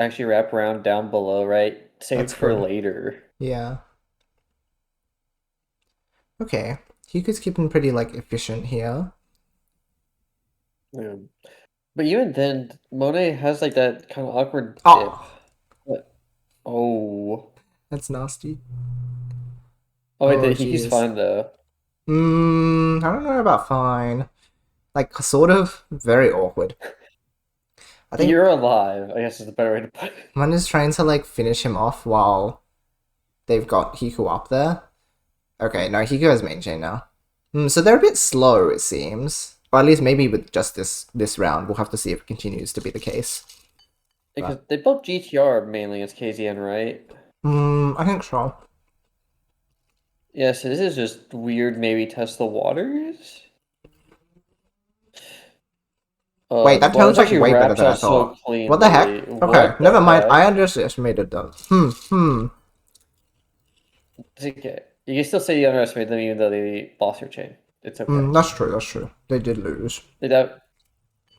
actually wrap around down below, right? That's Saved for good. later. Yeah. Okay. Hiku's keeping pretty like efficient here. Yeah. But even then, Monet has like that kind of awkward dip. Oh, But, oh. that's nasty. Oh wait, Oh, he's jeez. fine though. I don't know about fine. Like, sort of. Very awkward. I think You're alive, I guess is the better way to put it. one is trying to like finish him off while they've got Hiku up there. Okay, no, Hiku has main chain now. So they're a bit slow, it seems. Or at least maybe with just this round. We'll have to see if it continues to be the case. Because But they built GTR mainly as KZN, right? I think so. Yeah, so this is just weird, maybe test the waters? Wait, that Wow, tail's this like actually way better wraps than I up so thought. What the cleanly. heck? Okay, What the never mind. I heck? underestimated them. It's okay. You can still say you underestimated them even though they lost your chain. It's okay. That's true, that's true. They did lose. That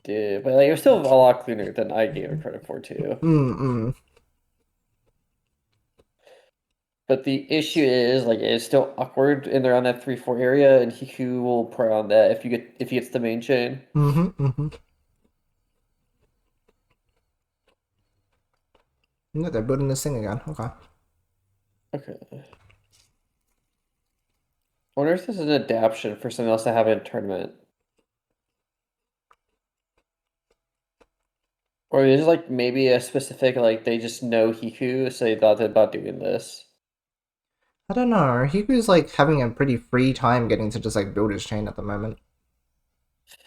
did, but like, it was still a lot cleaner than I gave it credit for too. Mm. But the issue is like it's still awkward in around that 3-4 area, and Hiku will prey on that if he gets the main chain. Mm-hmm. No, they're building this thing again. Okay. Okay. I wonder if this is an adaptation for something else to happen in a tournament. Or is it like maybe a specific like they just know Hiku, so they thought about doing this. I don't know. Hiku's like having a pretty free time getting to just like build his chain at the moment.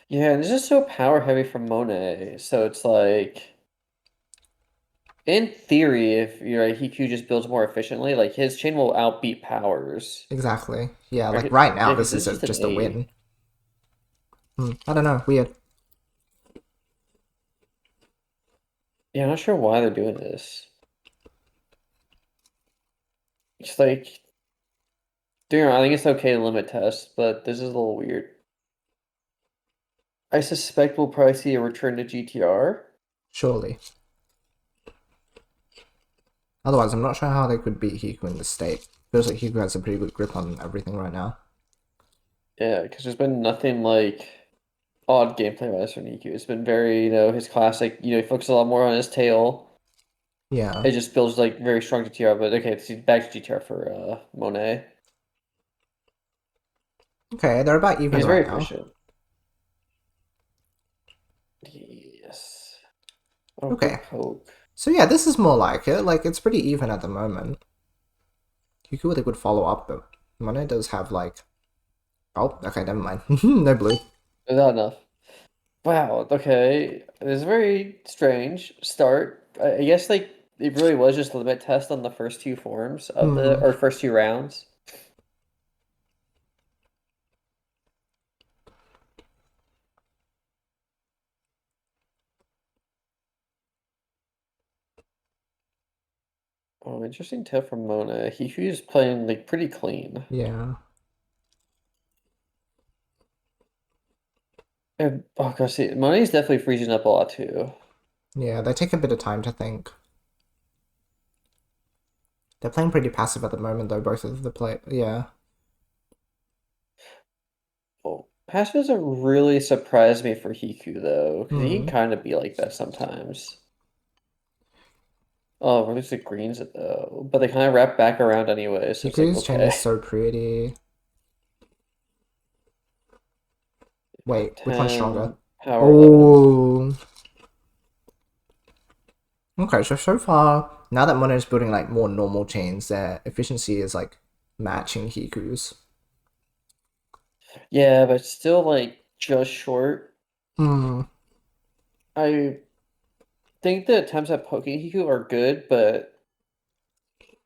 Yeah, and this is so power heavy from Monet, so it's like in theory, if you're right, Hiku just builds more efficiently, like his chain will outbeat powers. Exactly. Yeah, like Right? right now, Yeah, because this this is is just an just a 8. win. I don't know. Weird. Yeah, I'm not sure why they're doing this. It's like, I think it's okay to limit tests, but this is a little weird. I suspect we'll probably see a return to GTR. Surely. Otherwise, I'm not sure how they could beat Hiku in this state. Feels like Hiku has a pretty good grip on everything right now. Yeah, because there's been nothing like odd gameplay wise from Niku. It's been very, his classic, he focuses a lot more on his tail. Yeah. It just builds like very strong GTR, but okay, let's see back to GTR for Monet. Okay, they're about even He's right very now. efficient. Yes. Oh, Okay. good poke. So yeah, this is more like it. Like, it's pretty even at the moment. Hiku with a good follow-up, but Monet does have like... Oh, okay, never mind. No blue. Not enough. Wow, okay. It's a very strange start. I guess like it really was just a limit test on the first two forms of the Hmm. or first two rounds. Oh, interesting tip from Mona. He's playing like pretty clean. Yeah. And oh gosh, see, Mona's definitely freezing up a lot too. Yeah, they take a bit of time to think. They're playing pretty passive at the moment, though, both of the play. Yeah. Oh, Pass doesn't really surprise me for Hiku though, because he can Hmm. kind of be like that sometimes. Oh, at least it greens it though, but they kind of wrap back around anyway, so it's like Hiku's chain is okay. so pretty. Wait, which one's stronger? 10, power 11. Oh. Okay, so far, now that Mono's building like more normal chains, their efficiency is like matching Hiku's. Yeah, but still like just short. Hmm. I think the attempts at poking Hiku are good, but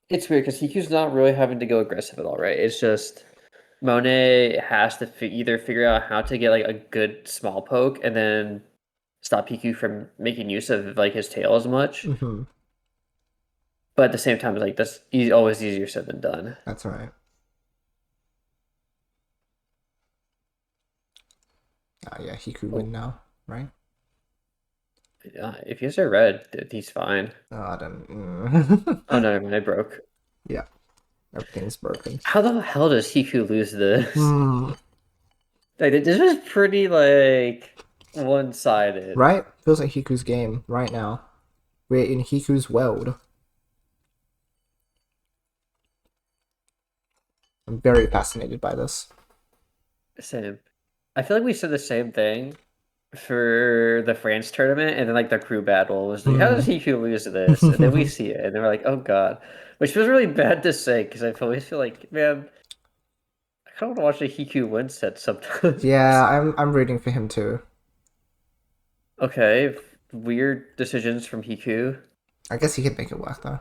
it's weird because Hiku's not really having to go aggressive at all, right? It's just Monet has to either figure out how to get like a good small poke and then stop Hiku from making use of like his tail as much. Mm-hmm. But at the same time, like that's always easier said than done. That's right. Yeah, Hiku Oh, win now, right? If you are red, he's fine. Oh, I don't. Oh no, I broke. Yeah, everything's broken. How the hell does Hiku lose this? Hmm. Like this was pretty like one-sided. Right? Feels like Hiku's game right now. We're in Hiku's world. I'm very fascinated by this. Same. I feel like we said the same thing for the France tournament, and then like the crew battle was like, how does Hiku lose to this? And then we see it, and then we're like, oh god, which was really bad to say because I always feel like, man, I kind of want to watch a Hiku win set sometimes. Yeah, I'm rooting for him too. Okay, weird decisions from Hiku. I guess he could make it work though.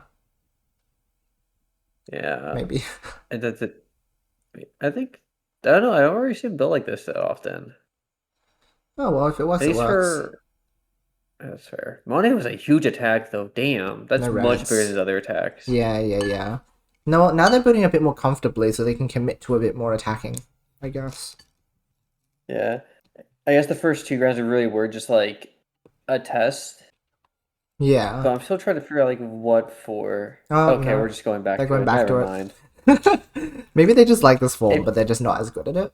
Yeah, Maybe. and that's it. I think I don't know. I don't really see him built like this that often. Oh well, if it works, At it least works. for that's fair. Monet was a huge attack though. Damn, that's No much reds. bigger than his other attacks. Yeah. No, now they're building a bit more comfortably, so they can commit to a bit more attacking. I guess. Yeah. I guess the first two rounds really were just like a test, Yeah. but I'm still trying to figure out like what for. Oh Okay, no, we're just going back they're to going it. back Never to mind. it. Maybe they just like this form, It, but they're just not as good at it.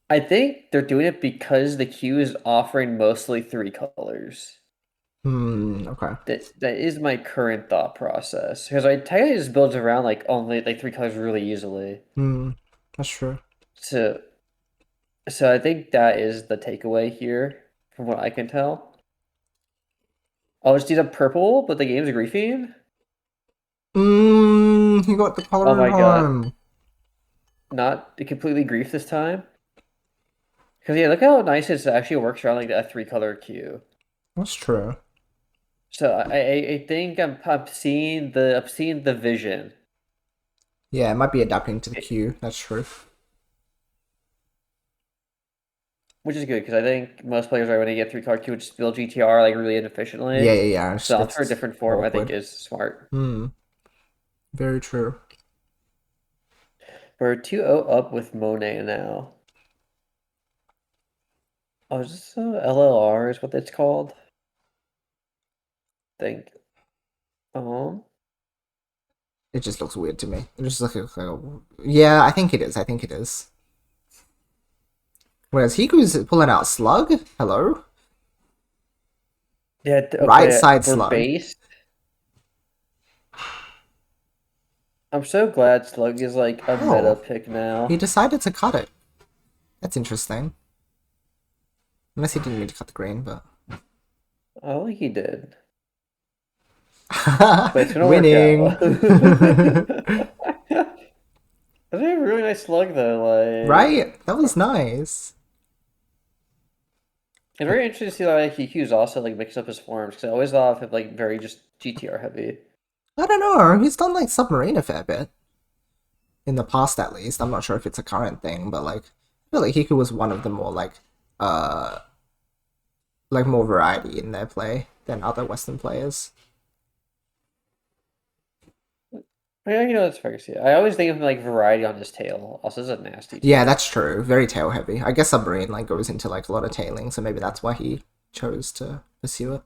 I think they're doing it because the queue is offering mostly three colors. Okay. That is my current thought process. Because I technically just builds around like only like three colors really easily. That's true. So I think that is the takeaway here, from what I can tell. Oh, just use a purple, but the game's griefing? He got the Oh color at my god. home. Not completely grief this time. Because yeah, look how nice it actually works around like a three-color queue. That's true. So I think I'm seeing the vision. Yeah, it might be adapting to the queue. That's true. Which is good because I think most players are when they get three-color queue just build GTR like really inefficiently. Yeah. So opt for a It's different form I think awkward. is smart. Very true. We're 2-0 up with Monet now. Oh, is this LLR is what it's called? Think. Um, It just looks weird to me. It just looks like yeah, I think it is. I think it is. Whereas Hiku's pulling out Slug. Hello. yeah, okay, Right side for Slug. base. I'm so glad Slug is like a meta Oh, pick he now. decided to cut it. That's interesting. Unless he didn't mean to cut the green, but I don't think he did. But it's gonna work winning. out. That's a really nice slug though, like Right? That was nice. it's very interesting to see like Kikyu's also like mix up his forms because I always thought of him like very just GTR heavy. I don't know. He's done like Submarine a fair bit. In the past at least. I'm not sure if it's a current thing, but like I feel like Hiku was one of the more like more variety in their play than other Western players. Yeah, that's fair to see. I always think of him like variety on his tail. Also, is a nasty Yeah, tail. that's true. Very tail heavy. I guess Submarine like goes into like a lot of tailing, so maybe that's why he chose to pursue it.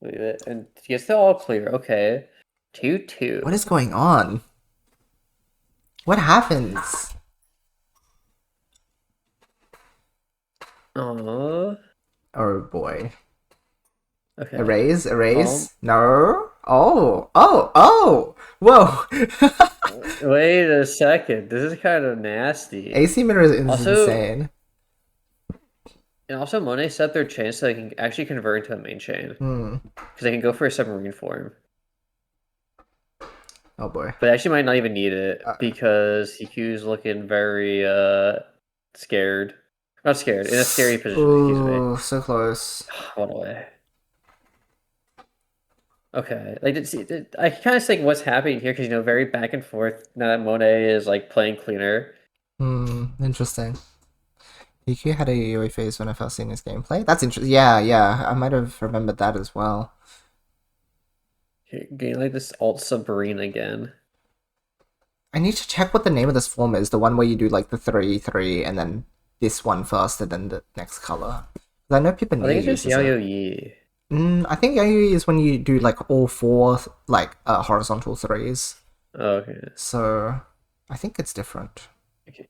Leave it. And he gets the all clear. Okay. 2-2. What is going on? What happens? Oh. Oh boy. Okay. Erase? No. Oh! Whoa! Wait a second. This is kind of nasty. AC Mirror is Also, insane. and also Monet set their chain so they can actually convert into a main chain. Hmm. Because they can go for a submarine form. Oh boy. But they actually might not even need it because Hiku's looking very scared. Not scared, in a scary position, excuse me. Ooh, so close. What a way. Okay, like I kind of think what's happening here because very back and forth now that Monet is like playing cleaner. Interesting. Yuki had a Yui phase when I first seen his gameplay. That's interesting. Yeah. I might have remembered that as well. Getting like this alt submarine again. I need to check what the name of this form is. The one where you do like the 3-3 and then this one first and then the next color. 'Cause I know people I near think it's just uses it. YoshiAU. I think YoshiAU is when you do like all four like horizontal threes. Oh, okay. So I think it's different. Okay.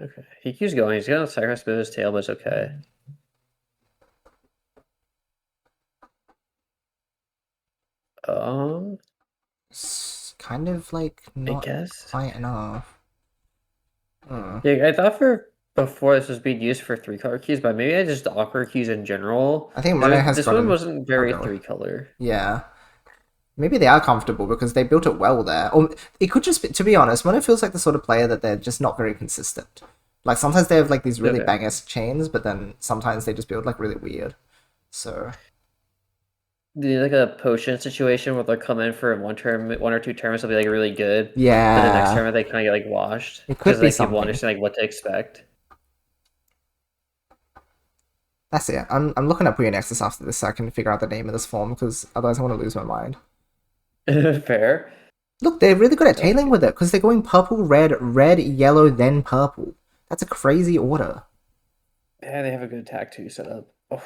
Okay. He keeps going. He's gonna sacrifice with his tail, but it's okay. Um, It's kind of like I not guess. quite enough. Hmm. Yeah, I thought for before this was being used for three color keys, but maybe I just awkward keys in general. I think Monet has This one gotten. wasn't Oh, very go. three color. Yeah. Maybe they are comfortable because they built it well there. Or it could just be, to be honest, Monet feels like the sort of player that they're just not very consistent. Like sometimes they have like these really Okay. bang-ass chains, but then sometimes they just build like really weird. So Like a potion situation where they'll come in for one term, one or two terms, they'll be like really good, but the next yeah, term they kind of get like washed it could because be like people something. understand like what to expect. That's it. I'm looking at Puyo Nexus after this so I can figure out the name of this form because otherwise I want to lose my mind. Fair. Look, they're really good at tailing Okay. with it because they're going purple, red, yellow, then purple. That's a crazy order. Yeah, they have a good attack too set up. Oh.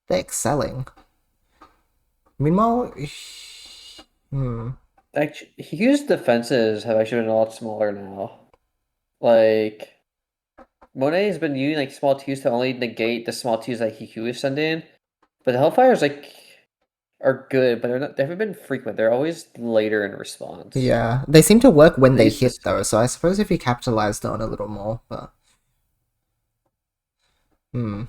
They're excelling. Meanwhile, hmm. Actually, Hugh's defenses have actually been a lot smaller now. Like Monet has been using like small twos to only negate the small twos that Hugh is sending, but the Hellfires like are good, but they haven't been frequent. They're always later in response. Yeah, they seem to work when At they least hit this though. one. So I suppose if you capitalized on it a little more, but hmm,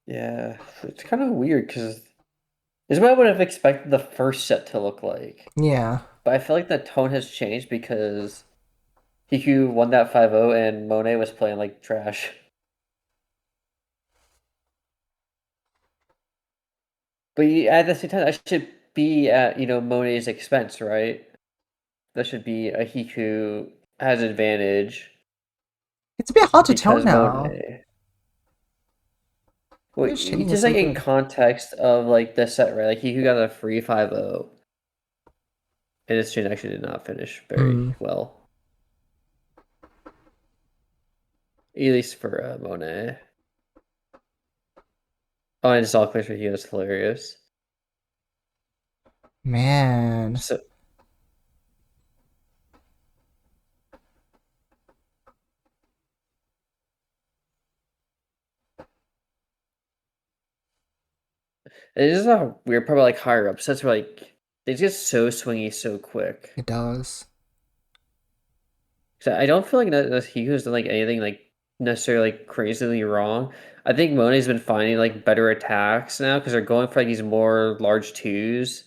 Yeah, it's kind of weird because this is what I would have expected the first set to look like. yeah. But I feel like the tone has changed because Hiku won that 5-0 and Monet was playing like trash. But at the same time, I should be at, Monet's expense, right? That should be a Hiku has advantage It's a bit hard to tell because now. Monet. I'm Well, just hitting is just so like in good. context of like the set, right? Like Hiku got a free 5-0 and his chain actually did not finish very Hmm. well. At least for Monet. Oh, and it's all clear for Hiku is hilarious. Man, So it is a weird part about like higher ups. That's where like they just get so swingy so quick. it does. So I don't feel like that he has done like anything like necessarily like crazily wrong. I think Monet's been finding like better attacks now because they're going for like these more large twos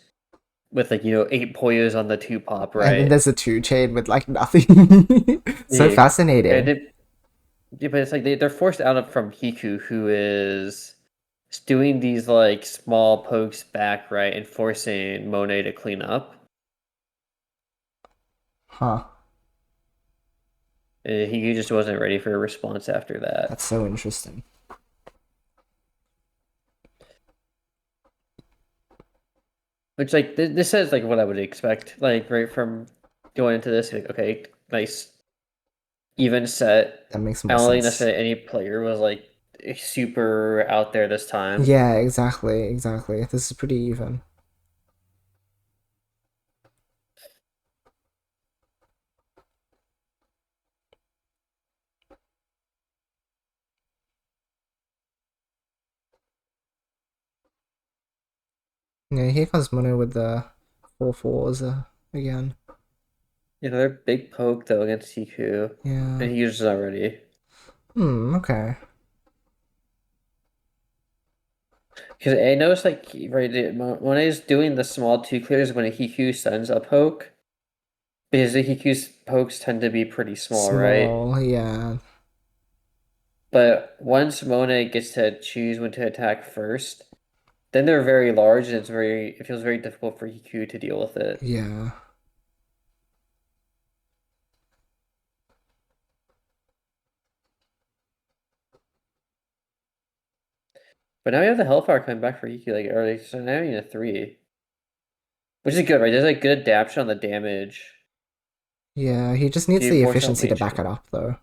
with like 8 Poyos on the two pop, And then right? there's a two chain with like nothing. So Yeah, and fascinating. yeah, but it's like they're forced out of from Hiku, who is doing these like small pokes back, right, and forcing Monet to clean up. Huh. He just wasn't ready for a response after that. That's so interesting. Which like this says like what I would expect, like right from going into this. Like, okay, nice even set. That makes I more don't think sense. necessarily any player was like super out there this time. Yeah, exactly, exactly. This is pretty even. Yeah, here comes Mono with the 4 4s again. They're big poke though against Siku, Yeah. and he uses already. Okay. Because I noticed like right when he's doing the small two clears when a Hiku sends a poke, because the Hiku's pokes tend to be pretty small, right? Small, yeah. But once Monet gets to choose when to attack first, then they're very large and it feels very difficult for Hiku to deal with it. Yeah. But now we have the Hellfire coming back for Hiku like early, so now you need a 3. Which is good, right? There's like good adaptation on the damage. Yeah, he just needs You the force out efficiency to main back it chain. up though.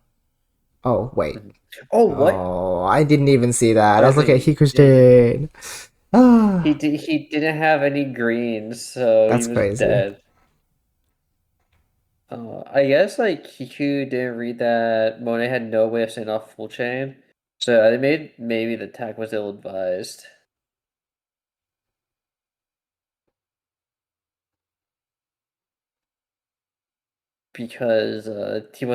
Oh, wait. Mhm. Oh, what? Oh, I didn't even see that. I I was looking at think Hiku's yeah, chain. he Ah, did. He didn't have any greens, so he that's was crazy. dead. I guess like Kiku didn't read that Monet had no way of saying off full chain, so I made maybe the attack was ill advised because he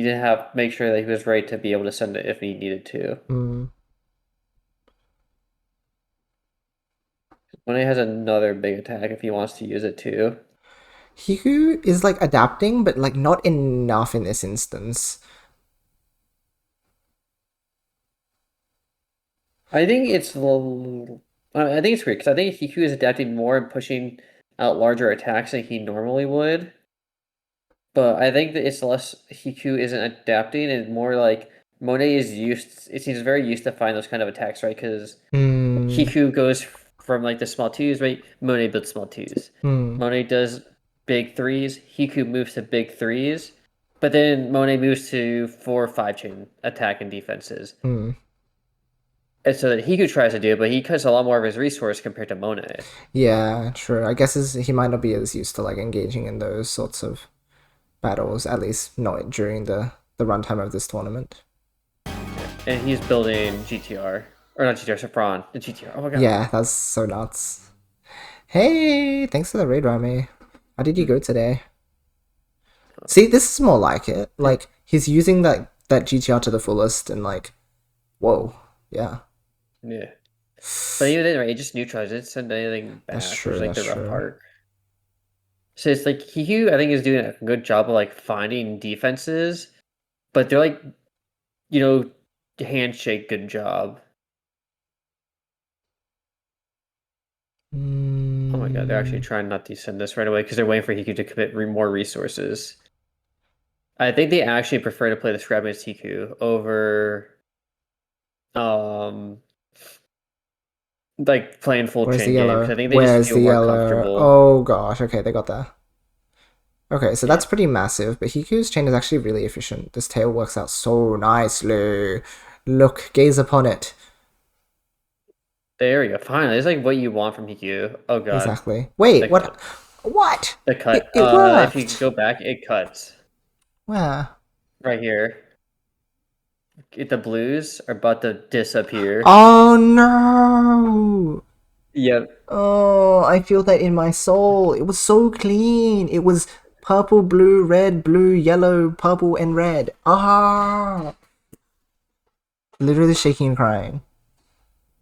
didn't have make sure that he was ready to be able to send it if he needed to. Mm. Monet has another big attack if he wants to use it too. Hiku is like adapting, but like not enough in this instance. I think I think it's weird because I think Hiku is adapting more and pushing out larger attacks than he normally would. But I think that it's less Hiku isn't adapting and more like Monet is used. It seems very used to find those kind of attacks, right? Because Hmm. Hiku goes from like the small twos, right? Monet builds small twos. Hmm. Monet does big threes. Hiku moves to big threes, but then Monet moves to 4 or 5 chain attack and defenses. Hmm. And so that Hiku tries to do it, but he cuts a lot more of his resource compared to Monet. Yeah, true. I guess he might not be as used to like engaging in those sorts of battles, at least not during the runtime of this tournament. And he's building GTR. Or not GTR, Saffron. The GTR. Oh my god. Yeah, that's so nuts. Hey, thanks for the raid, Rami. How did you go today? See, this is more like it. Like he's using that GTR to the fullest, and like, whoa, yeah, Yeah. But even then, right, it just neutralizes it, send anything that's back, which is true. like That's the rough true. part. So it's like Hiku, I think, is doing a good job of like finding defenses, but they're like, you know, handshake good job. Oh my god, they're actually Mm, trying not to send this right away because they're waiting for Hiku to commit more resources. I think they actually prefer to play the Scrap against Hiku over um like playing full where's the chain game because yellow? I think they just Where's feel the more yellow? comfortable. Oh gosh. Okay, they got there. Okay, so Yeah. that's pretty massive, but Hiku's chain is actually really efficient. This tail works out so nicely. Look, gaze upon it. There we go. Finally, it's like what you want from Hiku. Oh god, Exactly. Wait, the what? cut. What? The cut. It If you worked. go back, it cuts Where? right here. The blues are about to disappear. Oh no! Yep. Oh, I feel that in my soul. It was so clean. It was purple, blue, yellow, purple, and red. Ah! Literally shaking and crying.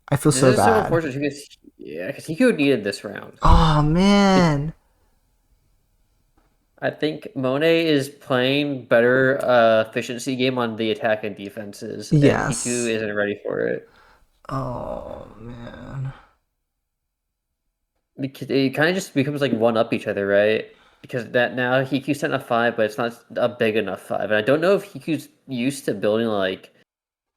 I feel This so is so bad. unfortunate because yeah, because Hiku needed this round. Oh man. I think Monet is playing better efficiency game on the attack and defenses, and Hiku Yes. isn't ready for it. Oh man. Because it kind of just becomes like one up each other, right? Because that now Hiku's sent a 5, but it's not a big enough 5. And I don't know if Hiku's used to building like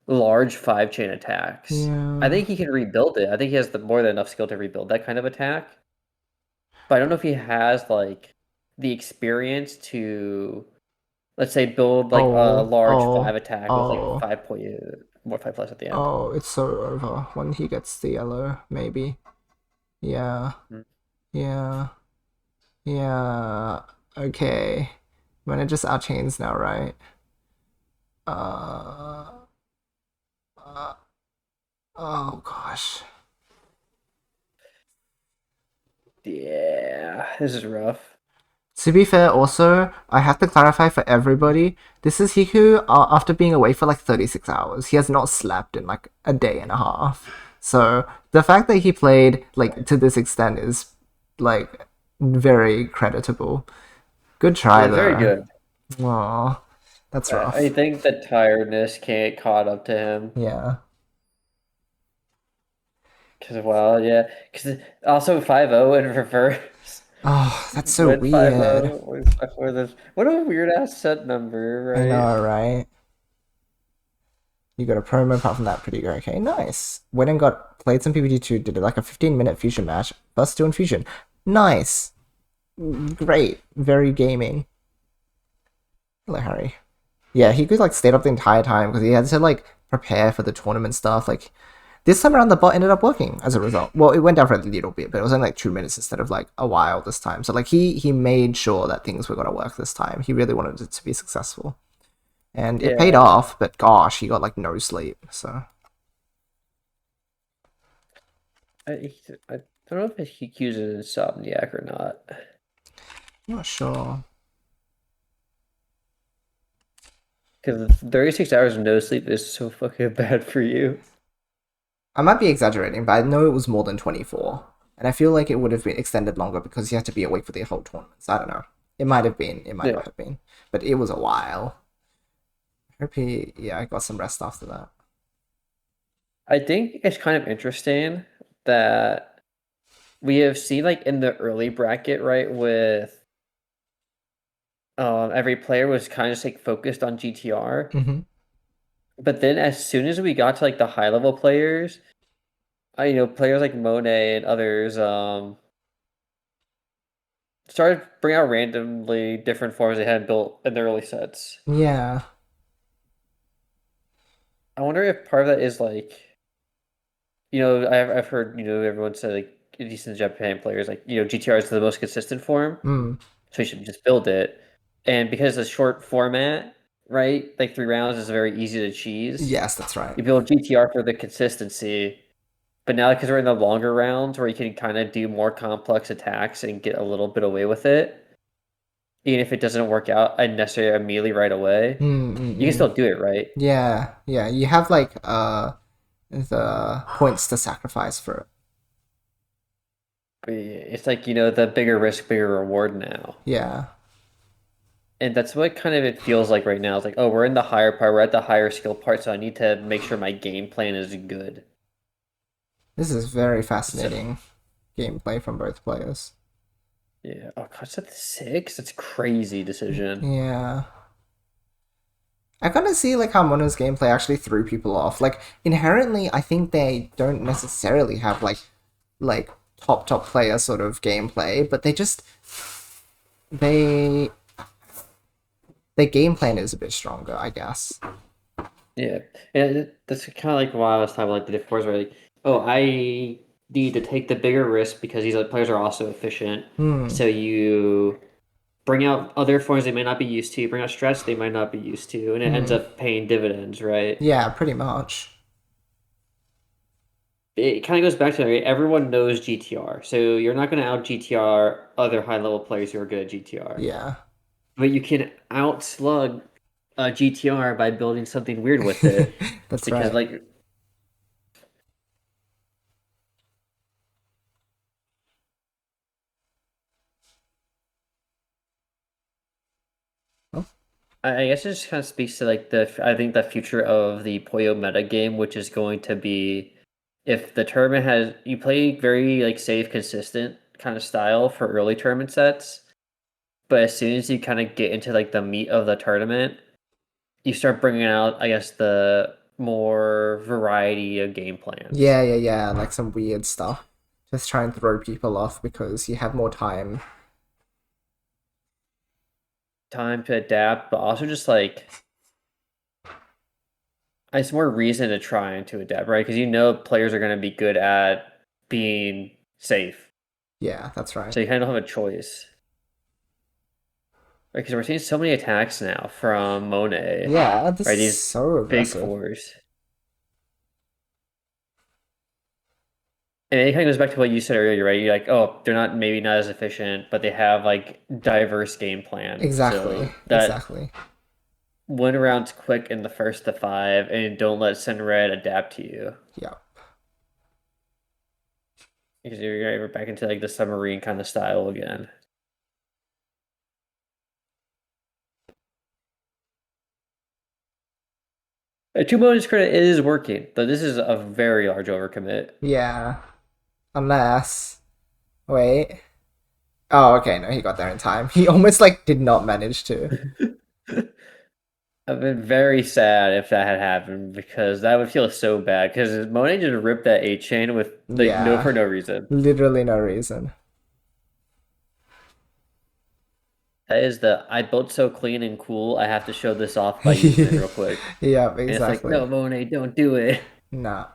large 5 chain attacks. I Yeah. think he can rebuild it. I think he has more than enough skill to rebuild that kind of attack. But I don't know if he has like the experience to, let's say, build like a Oh, large 5 oh, attack with like oh, 5 point more 5 plus at the end. oh, it's so over when he gets the yellow, maybe. Yeah, Mm. yeah, yeah. Okay. I'm gonna just our chains now, right? Uh, uh, oh gosh. Yeah, this is rough. To be fair, also, I have to clarify for everybody, this is Hiku after being away for like 36 hours. He has not slept in like a day and a half. So the fact that he played like to this extent is like very creditable. Good try Yeah, very though. good. Aw, that's I rough. think the tiredness can't caught up to him. Yeah. Because, well, yeah. Because also 5-0 in reverse. Oh, that's so Win weird. 5-0. Or this. What a weird ass set number, I right? know, right? You got a promo apart from that, pretty good. Okay, nice. Went and got played some PvP2, did like a 15-minute fusion match. First two in fusion. Nice. Great. Very gaming. Hello, Harry. Yeah, he could like stayed up the entire time because he had to like prepare for the tournament stuff. Like this time around, the bot ended up working as a result. Well, it went down for a little bit, but it was only like 2 minutes instead of like a while this time. So like he made sure that things were gonna work this time. He really wanted it to be successful, and it paid Yeah, off. But gosh, he got like no sleep. So I don't know if he accuses insomniac or not. I'm not sure. Because 36 hours of no sleep is so fucking bad for you. I might be exaggerating, but I know it was more than 24. And I feel like it would have been extended longer because you had to be awake for the whole tournaments. I don't know. It might have been. It might Yeah. not have been. But it was a while. Hope he, yeah, I got some rest after that. I think it's kind of interesting that we have seen like in the early bracket, right, with every player was kind of just like focused on GTR. Mm-hmm. But then as soon as we got to like the high level players, players like Monet and others, started bringing out randomly different forms they had built in the early sets. Yeah. I wonder if part of that is like, I've heard, everyone say like decent Japan players like, GTR is the most consistent form, Mm. so you should just build it. And because it's a short format, right? Like 3 rounds is very easy to cheese. Yes, that's right. You build GTR for the consistency. But now, because we're in the longer rounds where you can kind of do more complex attacks and get a little bit away with it, even if it doesn't work out necessarily immediately right away, you can Mm-mm-mm. still do it, right? Yeah, yeah. You have like the points to sacrifice for it. But it's like, the bigger risk, bigger reward now. Yeah. And that's what kind of it feels like right now. It's like, oh, we're in the higher part, we're at the higher skill part, so I need to make sure my game plan is good. This is very So, fascinating gameplay from both players. yeah. Oh, God, is that the six? That's crazy decision. Yeah. I kind of see like how Mono's gameplay actually threw people off. Like inherently, I think they don't necessarily have like top player sort of gameplay, but they their game plan is a bit stronger, I guess. Yeah, and that's kind of like why I was talking about like the different forms where like, oh, I need to take the bigger risk because these other players are also efficient. Hmm. So you bring out other forms they may not be used to, you bring out strats they might not be used to, and it ends Hmm. up paying dividends, right? Yeah, pretty much. It kind of goes back to right? Everyone knows GTR, so you're not going to out GTR other high level players who are good at GTR, Yeah. but you can outslug GTR by building something weird with it That's because right. like Oh. I guess it just kind of speaks to like I think the future of the Puyo meta game, which is going to be if the tournament has you play very like safe, consistent kind of style for early tournament sets, but as soon as you kind of get into like the meat of the tournament, you start bringing out, I guess, the more variety of game plans. Yeah, like some weird stuff. Just try and throw people off because you have more time. Time to adapt, but also just like it's more reason to try and to adapt, right? Because players are going to be good at being safe. Yeah, that's right. So you kind of don't have a choice. Because we're seeing so many attacks now from Monet, Yeah, this right? is These so big aggressive. fours. And it kind of goes back to what you said earlier, right? You're like, oh, they're maybe not as efficient, but they have like diverse game plan. Exactly, So that exactly. win around's quick in the first to five, and don't let Send Red adapt to you. Yeah. Because you're back into like the submarine kind of style again. To Mona's credit, it is working, though this is a very large overcommit. Yeah. Unless. Wait. Oh, okay, no, he got there in time. He almost like did not manage to. I've been very sad if that had happened because that would feel so bad. Because Monet just ripped that 8 chain with like no Yeah. for no reason. Literally no reason. That is the I built so clean and cool. I have to show this off by using it real quick. Yeah, And it's like, exactly. no, Monet, don't do it. Nah.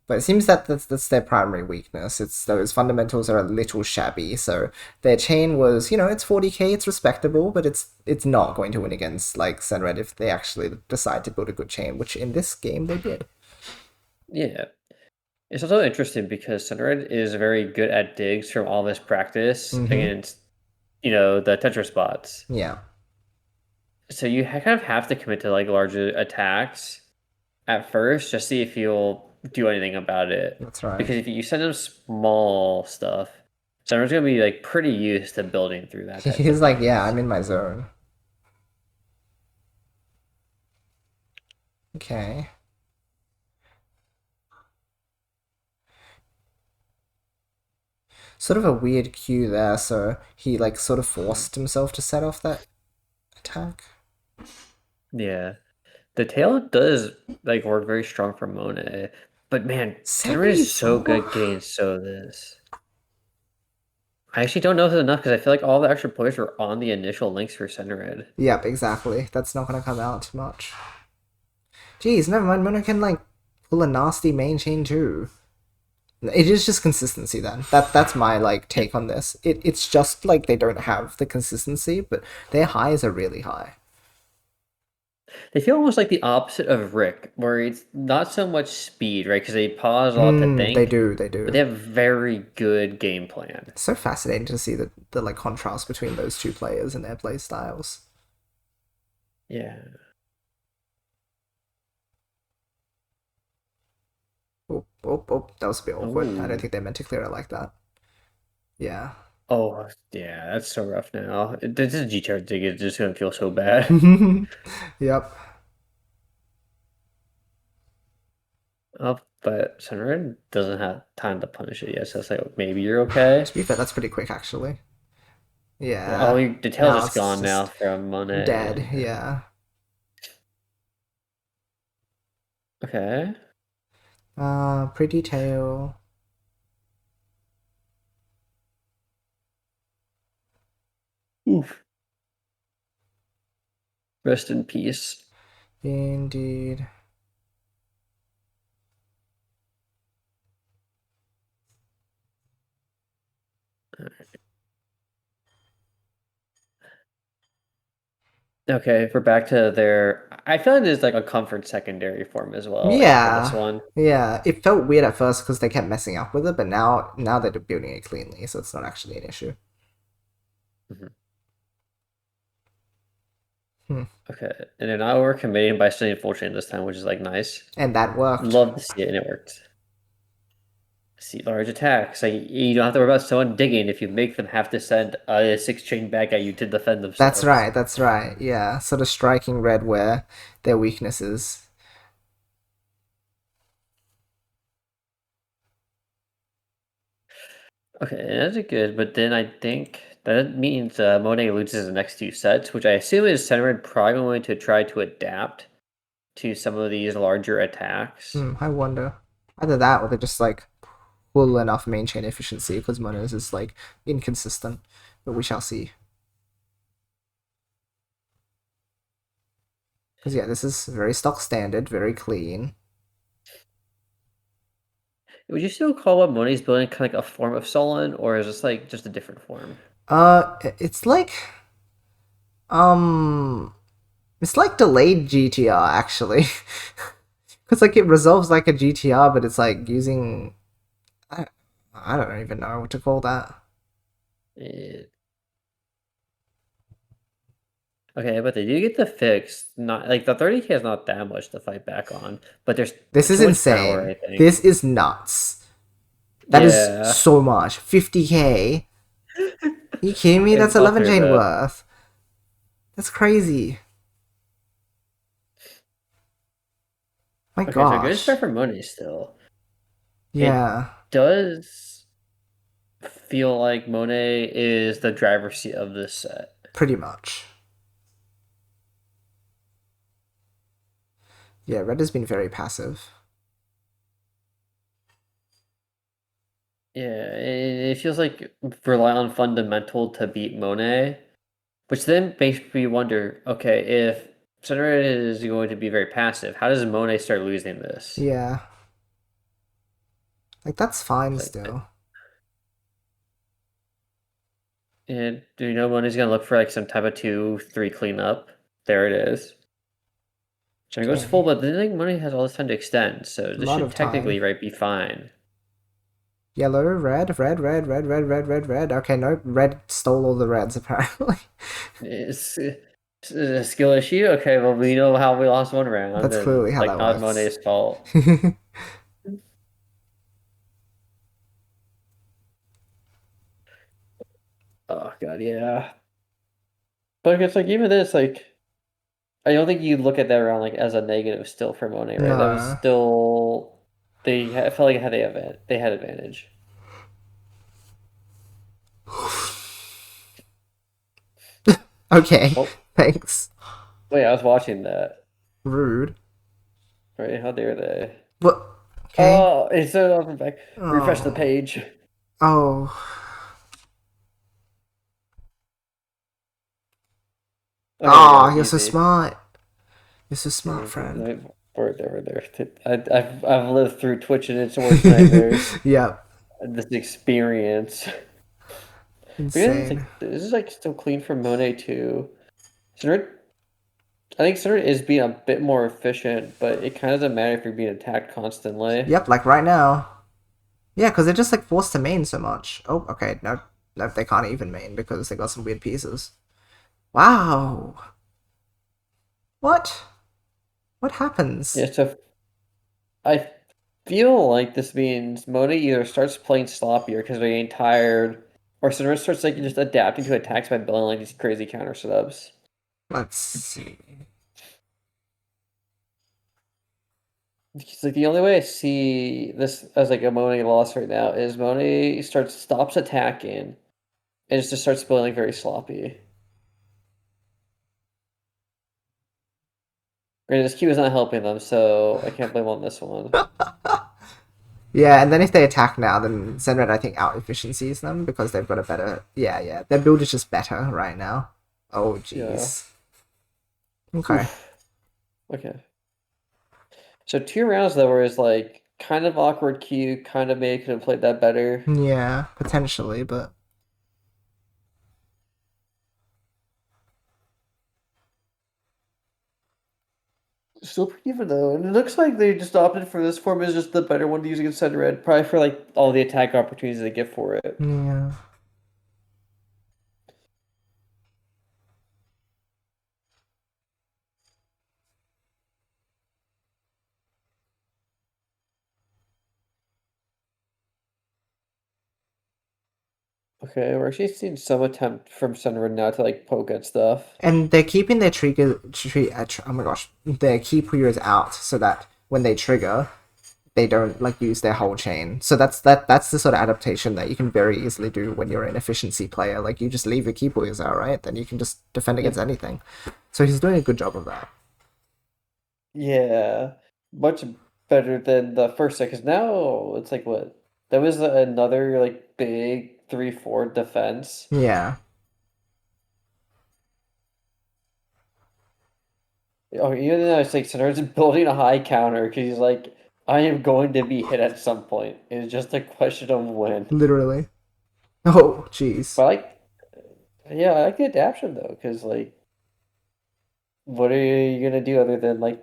But it seems that that's their primary weakness. It's those fundamentals are a little shabby. So their chain was, it's 40k, it's respectable, but it's not going to win against like Senred if they actually decide to build a good chain, which in this game they did. Yeah. It's also interesting because Sunred is very good at digs from all of his practice Mm-hmm. against, the Tetris bots. Yeah, So you kind of have to commit to like larger attacks at first, just see if you'll do anything about it. that's right. Because if you send him small stuff, Sunred's gonna be like pretty used to building through that type He's of like, yeah, things. I'm in my zone. Okay. Sort of a weird cue there, so he like sort of forced himself to set off that attack. Yeah. The tail does like work very strong for Monet. But man, Sunred is so 74? good getting so this. I actually don't know if it's enough because I feel like all the extra players were on the initial links for Senred. Yep, exactly. That's not gonna come out much. Jeez, never mind. Mono can like pull a nasty main chain too. It is just consistency then. That's my like take on this. It's just like they don't have the consistency, but their highs are really high. They feel almost like the opposite of Rick, where it's not so much speed, right? Because they pause a lot to They think, do, they but do. they have very good game plan. It's so fascinating to see the like contrast between those two players and their play styles. Yeah. Oh, oh, oh, that was a bit awkward. I don't Oh. think they meant to clear it like that. Yeah. Oh, yeah, that's so rough now. This is G-Char dig is just gonna feel so bad. Yep. Oh, but Senred doesn't have time to punish it yet, so it's like maybe you're okay. To be fair, that's pretty quick actually. Oh, Yeah. the tail's Now just it's gone now just from dead. Monet. Yeah. Okay. Pretty tail. Oof. Rest in peace. Indeed. Okay, we're back to their. I feel like there's like a comfort secondary form as well after this Yeah. one. Yeah. It felt weird at first because they kept messing up with it, but now they're building it cleanly, so it's not actually an issue. Mhm. Hmm. Okay, and they're not overcommitting by staying full chain this time, which is like nice. And that worked. Love to see it, and it worked. See large attacks. Like you don't have to worry about someone digging if you make them have to send a 6 chain back at you to defend That's themselves. right, that's right. Yeah. Sort of striking red where their weaknesses. Okay, that's a good, but then I think that means Monet loses the next 2 sets, which I assume is Senred probably going to try to adapt to some of these larger attacks. I wonder. Either that or they just like pull enough main chain efficiency because Mono's is like inconsistent. But we shall see. Because yeah, this is very stock standard, very clean. Would you still call what Monet's building kind of like a form of Solon, or is this like just a different form? It's like um, it's like delayed GTR actually, because like it resolves like a GTR, but it's like using I, I don't even know what to call that. Eh, okay, but they do get the fix. Not like the 30k is not that much to fight back on, but there's This is too much power, insane. I think. This is nuts. That is Yeah, so much. 50k. You kidding me? and That's 11 buffer chain the. worth. That's crazy. My Okay, so good start gosh. for Monet still. It Yeah, does feel like Monet is the driver's seat of this set. pretty much. Yeah, red has been very passive. Yeah, it feels like rely on fundamental to beat Monet, which then makes me wonder, okay, if Center is going to be very passive, how does Monet start losing this? Yeah. Like, that's fine Like, still. and do you know Monet's gonna look for like some type of 2-3 cleanup? There it is. Center goes full, Okay. but then like Monet has all this time to extend, so A this lot should of time. technically right be fine. Yellow, red, red, red, red, red, red, red, red. Okay, no, red stole all the reds apparently. It's a skill issue. Okay, well we know how we lost one round, That's and clearly it's how like that not works. Monet's fault. Oh god, yeah. But it's like even this, like I don't think you look at that round like as a negative still for Monet, right? That was No. still I felt like they had advantage. Okay, Oh thanks. wait, I was watching that. Rude. Right? How dare they? What? Okay. Oh, it's so open back. Refresh the Oh. page. Oh. Okay, we got Ah, it you're so easy. smart. You're so smart, Okay, friend. we're there, we're there. I've lived through Twitch and its worst nightmares. Yep. This experience. But yeah, it's Insane. like this is like still clean for Monet too. Center, I think Center is being a bit more efficient, but it kind of doesn't matter if you're being attacked constantly. Yep, like right now. Yeah, because they're just like forced to main so much. Oh, okay. No, no, they can't even main because they got some weird pieces. Wow. What? What happens? Yeah, so I feel like this means Monet either starts playing sloppier because they're getting tired, or Center starts like just adapting to attacks by building like these crazy counter setups. Let's see. It's like the only way I see this as like a Monet loss right now is Monet stops attacking and just starts playing like very sloppy. Granted, this Q is not helping them, so I can't blame on this one. Yeah, and then if they attack now, then Zenred I think out efficiencies them because they've got a better. Yeah, yeah. Their build is just better right now. Oh, Yeah. jeez. Okay. Oof. Okay. So 2 rounds though where it's like kind of awkward Q, kind of maybe could have played that better. Yeah, potentially, but Still pretty even though, and it looks like they just opted for this form as just the better one to use against Red Red, probably for like all the attack opportunities they get for it. yeah. Okay, we're actually seeing some attempt from Sunred now to like poke at stuff. And they're keeping their oh my gosh, their key Puyos out so that when they trigger, they don't like use their whole chain. So that's the sort of adaptation that you can very easily do when you're an efficiency player. Like you just leave your key Puyos out, right? Then you can just defend against Yep. anything. So he's doing a good job of that. Yeah, much better than the first set. Because now it's like what? That was another like big 3-4 defense. Yeah, Oh, even though it's like Sonora's building a high counter because he's like, I am going to be hit at some point. It's just a question of when. literally. Oh, jeez. But like, yeah, I like the adaptation though, because like, what are you gonna do other than like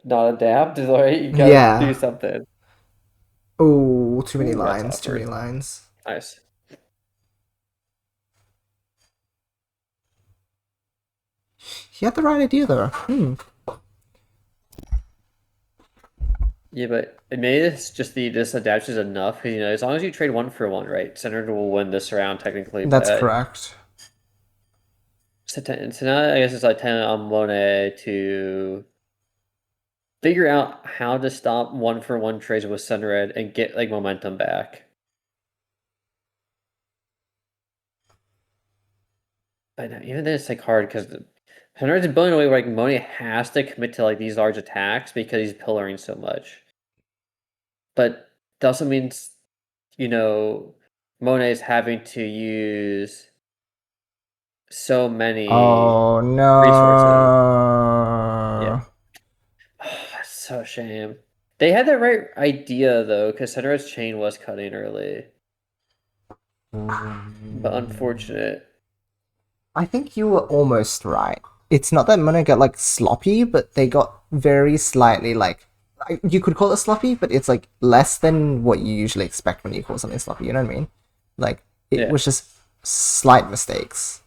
not adapt? Right? You gotta do Yeah. something. Oh, too many Ooh, that's lines. Too many awkward. lines. Nice. He had the right idea though. Hmm. Yeah, but maybe it's just this adaptation is enough because as long as you trade 1-for-1, right? Senator will win this round technically, That's but correct. so now I guess it's like 10 on Monet to figure out how to stop 1-for-1 trades with Sunred and get like momentum back. But even then, it's like hard because Sunred's building away where like Monet has to commit to like these large attacks because he's pillaring so much. But that also means, you know, Monet's having to use so many Oh resources. Yeah. no. That's so a shame. They had the right idea though, because Senra's chain was cutting early. But unfortunate. I think you were almost right. It's not that Mono got like sloppy, but they got very slightly like you could call it sloppy, but it's like less than what you usually expect when you call something sloppy. You know what I mean? Like it Yeah. was just slight mistakes.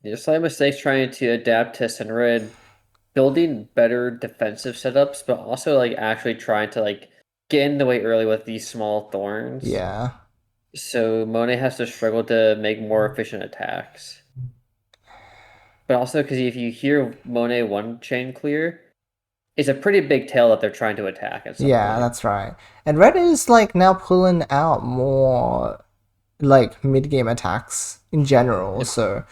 Yeah, slight mistakes trying to adapt to Senra, building better defensive setups, but also like actually trying to like get in the way early with these small thorns. Yeah, So Monet has to struggle to make more efficient attacks. But also because if you hear Monet one chain clear, it's a pretty big tail that they're trying to attack at some yeah, point. that's right. And Red is like now pulling out more like mid game attacks in general. Yep. So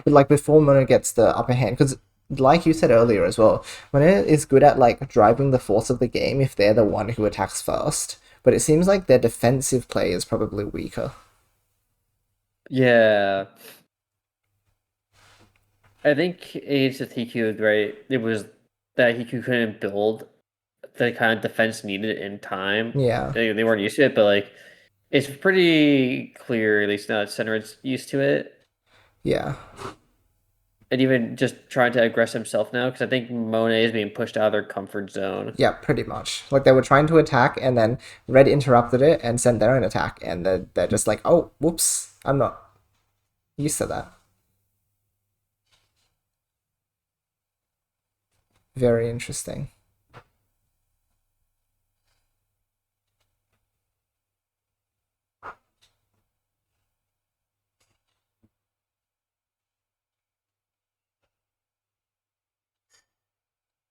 but like before Mono gets the upper hand, because like you said earlier as well, Mono is good at like driving the force of the game if they're the one who attacks first. But it seems like their defensive play is probably weaker. Yeah. I think Age of Hiku, right? It was that Hiku couldn't build the kind of defense needed in time. Yeah, They weren't used to it, but like it's pretty clear, at least now that Senrad's used to it. yeah, And even just trying to aggress himself now, because I think Monet is being pushed out of their comfort zone. yeah, pretty much. Like they were trying to attack, and then Red interrupted it and sent their own attack, and they're just like, oh, whoops, I'm not used to that. Very interesting.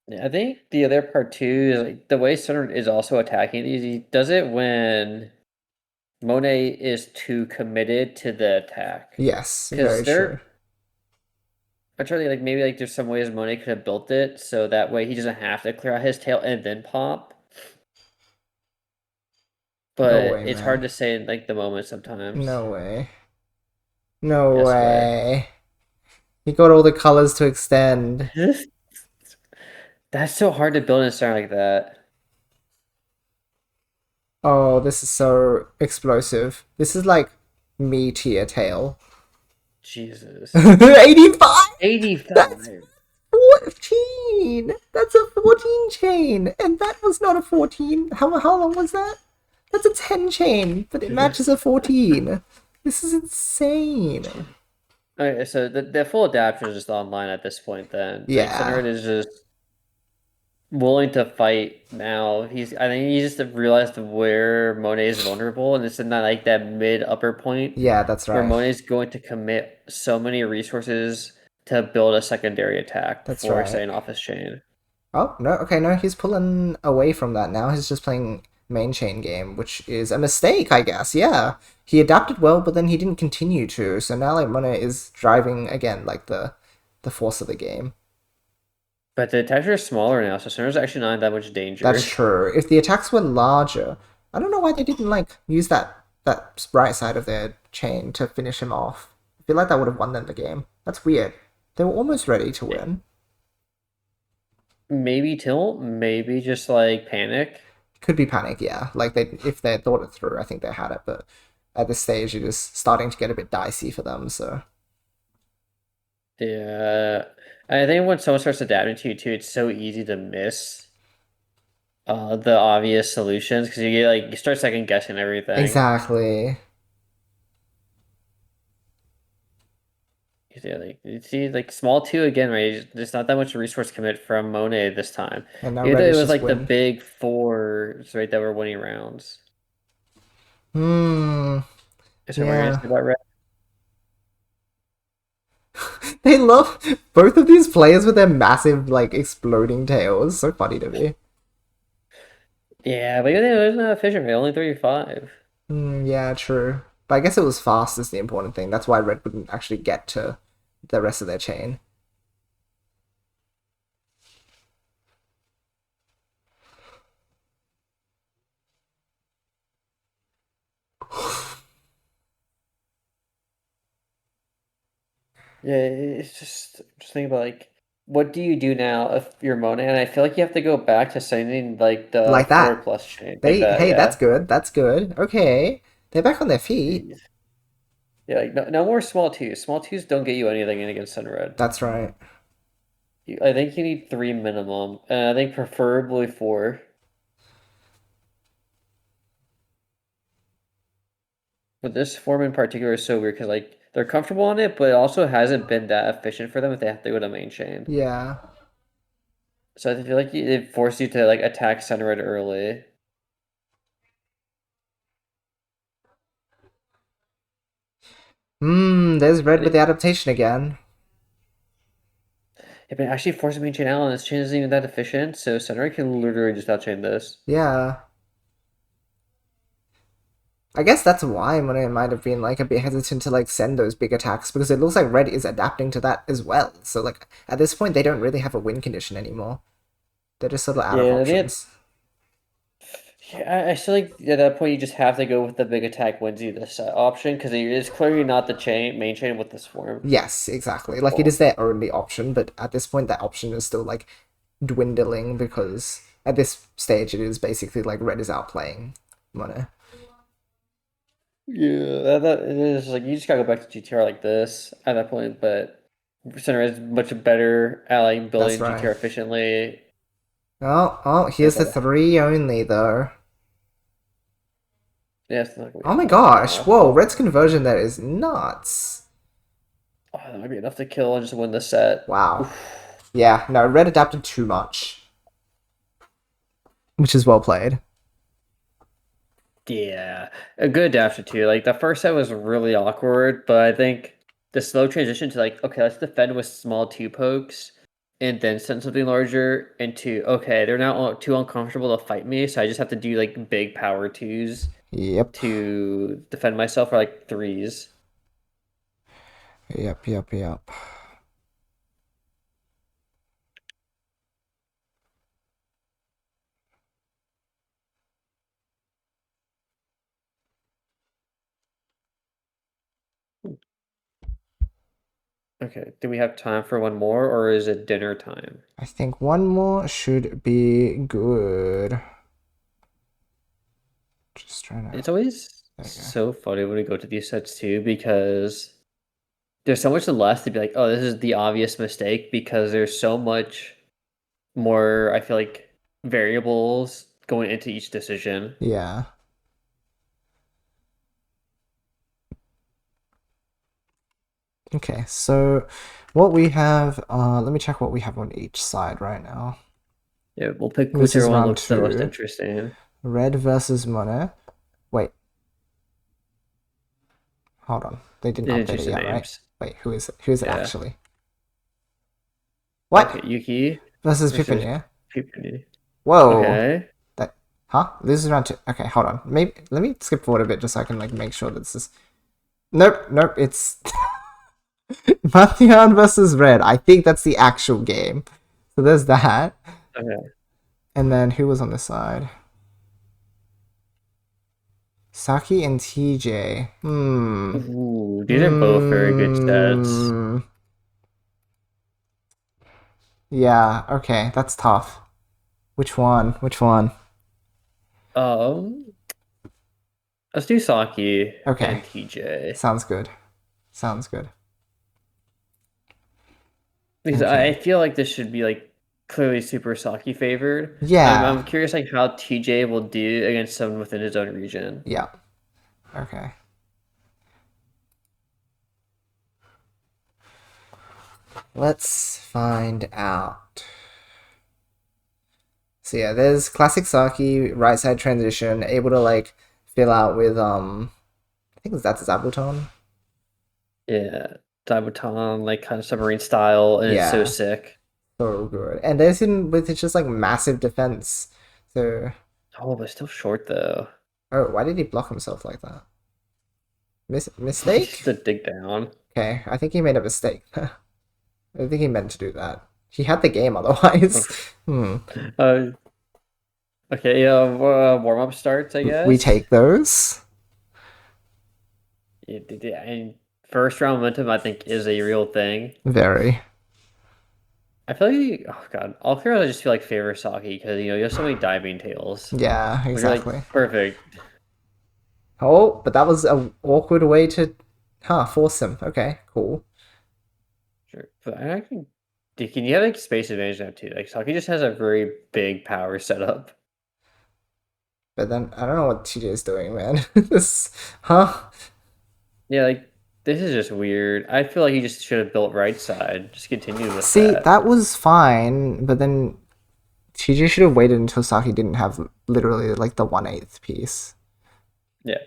Yeah, I think the other part too is like the way Senrad is also attacking these, he does it when Monet is too committed to the attack. Yes, Because very true. I'm trying to think, like maybe like there's some ways Monet could have built it so that way he doesn't have to clear out his tail and then pop. No But way, it's hard man. to say in like the moment sometimes. No way. No Yes way. way. He got all the colors to extend. That's so hard to build in a star like that. Oh, this is so explosive. This is like me tier tail. Jesus. 85? That's 85. 14! That's a 14 chain! And that was not a 14. How long was that? That's a 10 chain, but it matches a 14. This is insane. Okay, so the full adaptation is just online at this point then. Like Yeah. Senrad is just willing to fight now. I think he just realized where Monet is vulnerable and it's in that like that mid upper point Yeah, that's where right. Monet is going to commit so many resources to build a secondary attack That's before right. setting off his chain. Oh, no, okay, no, he's pulling away from that now. He's just playing main chain game, which is a mistake, I guess. Yeah. He adapted well, but then he didn't continue to. So now like Mona is driving again like the force of the game. But the attacks are smaller now, so Senrad's actually not in that much That's danger. true. If the attacks were larger, I don't know why they didn't like use that right side of their chain to finish him off. I feel like that would have won them the game. That's weird. They were almost ready to win. Maybe tilt, maybe just like panic. Could be panic, yeah. Like they if they thought it through, I think they had it, but at this stage it is starting to get a bit dicey for them, so Yeah. I think when someone starts adapting to you too, it's so easy to miss the obvious solutions because you get like you start second guessing everything. exactly. You see like small two again, right? There's not that much resource commit from Monet this time. And now Even though Red it is was just like the win. big fours, right, that were winning rounds. Hmm. Is there more you're gonna Yeah. say about Red? They love both of these players with their massive, like, exploding tails. So funny to me. Yeah, but even though it wasn't that efficient, right? Only 35. Yeah, true. But I guess it was fast is the important thing. That's why Red wouldn't actually get to the rest of their chain. Yeah, it's just thinking about like what do you do now if you're Mona? And I feel like you have to go back to something like the Like forward that. plus chain, like They that. hey, that's Yeah, good. That's good. Okay, they're back on their feet. yeah. Like no more small twos. Small twos don't get you anything in against Sun Red. That's right. I think you need three minimum, and I think preferably four. But this form in particular is so weird because like they're comfortable on it, but it also hasn't been that efficient for them if they have to go to main chain. Yeah. So I feel like it forced you to like attack Sun Red early. There's red And with the adaptation again. yeah, but actually forcing main chain out, and this chain isn't even that efficient, so Sun Red can literally just outchain this. Yeah. I guess that's why Monet might have been like a bit hesitant to like send those big attacks because it looks like red is adapting to that as well. So like at this point they don't really have a win condition anymore. They're just sort of out Yeah, of and I think options. yeah, I feel like at that point you just have to go with the big attack wins you this option because it is clearly not the main chain with this form. Yes, exactly. Like it is Well, their only option, but at this point that option is still like dwindling because at this stage it is basically like red is outplaying Monet. yeah, that it is like you just gotta go back to GTR like this at that point, but Center is much better at like That's building right. GTR efficiently. Oh, Yeah, here's the three only though. it's not gonna be Oh my enough gosh, now. whoa, Oh, red's conversion there is nuts. oh, that might be enough to kill and just win the set. Wow. Oof. Yeah, no, red adapted too much, which is well played. Yeah, a good adaptation too. Like the first set was really awkward, but I think the slow transition to like, okay, let's defend with small two pokes and then send something larger into, okay, they're now too uncomfortable to fight me, so I just have to do like big power twos Yep. to defend myself or like threes. Yep. Okay, do we have time for one more or is it dinner time? I think one more should be good. Just trying to. It's always There we go. so funny when we go to these sets too because there's so much less to be like, oh, this is the obvious mistake because there's so much more, I feel like, variables going into each decision. Yeah. Okay, so what we have, let me check what we have on each side right now. Yeah, we'll pick This is whichever one round looks the most 2. interesting. Red versus Monet. Wait, hold on. They didn't They didn't update choose it the yet, right? names. Wait, who is it? Who is it Yeah. actually? What? Okay, Yuki Versus Pippin, versus yeah? Puyo. Whoa. Okay. That, huh? This is round 2. Okay, hold on. Maybe, let me skip forward a bit just so I can like make sure that this is... Nope, it's... Pantheon versus Red. I think that's the actual game. So there's that. Okay. And then who was on this side? Saki and TJ. Ooh, these are both very good sets. Yeah, okay, that's tough. Which one? Which one? Um, let's do Saki Okay, and TJ. sounds good. Sounds good. Because I Okay. feel like this should be like clearly super Saki favored. I'm Yeah. curious like how TJ will do against someone within his own region. Yeah. Okay. Let's find out. So yeah, there's classic Saki, right side transition, able to like fill out with I think that's Zabuton. Yeah, Dabuton, like kind of submarine style, and it's so Yeah, sick. so good. And there's him with it's just like massive defense. So Oh, but still short though. oh, why did he block himself like that? Just Mistake? to dig down. Okay, I think he made a mistake. I think he meant to do that. He had the game otherwise. Hmm. Uh, okay, yeah, warm up starts, I We guess. take those. Yeah, and first round momentum, I think, is a real thing. Very. I feel like, oh god, all heroes I just feel like favor Saki because you have so many diving tails, Yeah, which are like exactly. perfect. Oh, but that was a awkward way to, force him. Okay, cool. Sure, but I can. Can you have like space advantage now too? Like Saki just has a very big power setup. But then I don't know what TJ is doing, man. This, huh? Yeah, like this is just weird. I feel like he just should have built right side. Just continued with See, that. that was fine, but then TJ should have waited until Saki didn't have literally like the 1/8 piece. Yeah.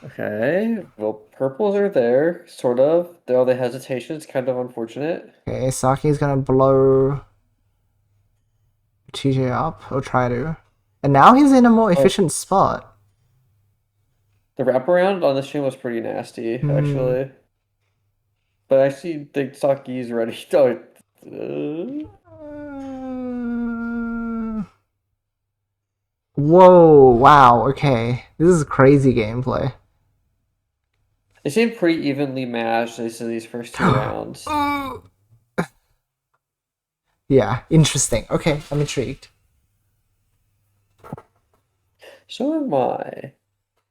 Okay. Well, purples are there, sort of. Though the hesitation is kind of unfortunate. Okay, Saki's gonna blow TJ up, or try to. And now he's in a more But efficient spot. the wraparound on this stream was pretty nasty, Hmm. actually. But I actually think Saki's ready. Oh, Whoa, wow, okay. This is crazy gameplay. they seem pretty evenly matched these first two rounds. Yeah, interesting. Okay, I'm intrigued. So am I.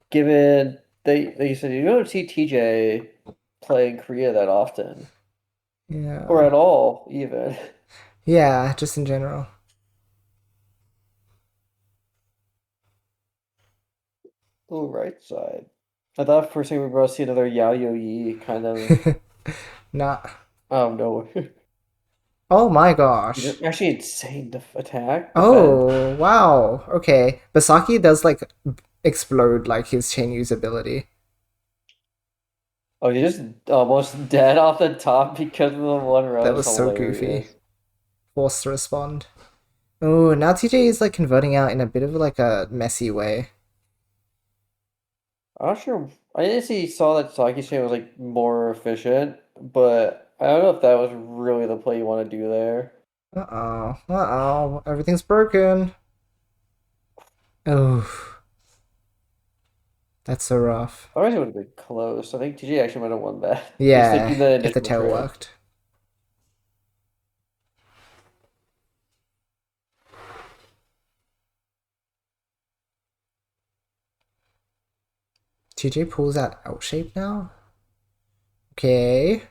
Given they said you don't see TJ play in Korea that often. Or Yeah. at all, even. Yeah, just in general. Oh, right side. I thought first thing we were about to see another Yao Yo Yi kind of Nah. out of nowhere. Oh my gosh. Actually insane attack, defend. Oh, wow. Okay. Basaki does like explode like his chain usability. Oh, he just almost dead off the top because of the one row That is was so goofy. hilarious. Forced to respond. Oh, now TJ is like converting out in a bit of like a messy way. I'm not sure. I didn't see saw that Saki's chain was like more efficient, but I don't know if that was really the play you want to do there. Uh-oh. Uh-oh. Everything's broken. Oh, that's so rough. Otherwise, it would have been close. I think TJ actually might have won that. Just thinking Yeah, the if the initial tail trade. worked. TJ pulls out L shape now? Okay.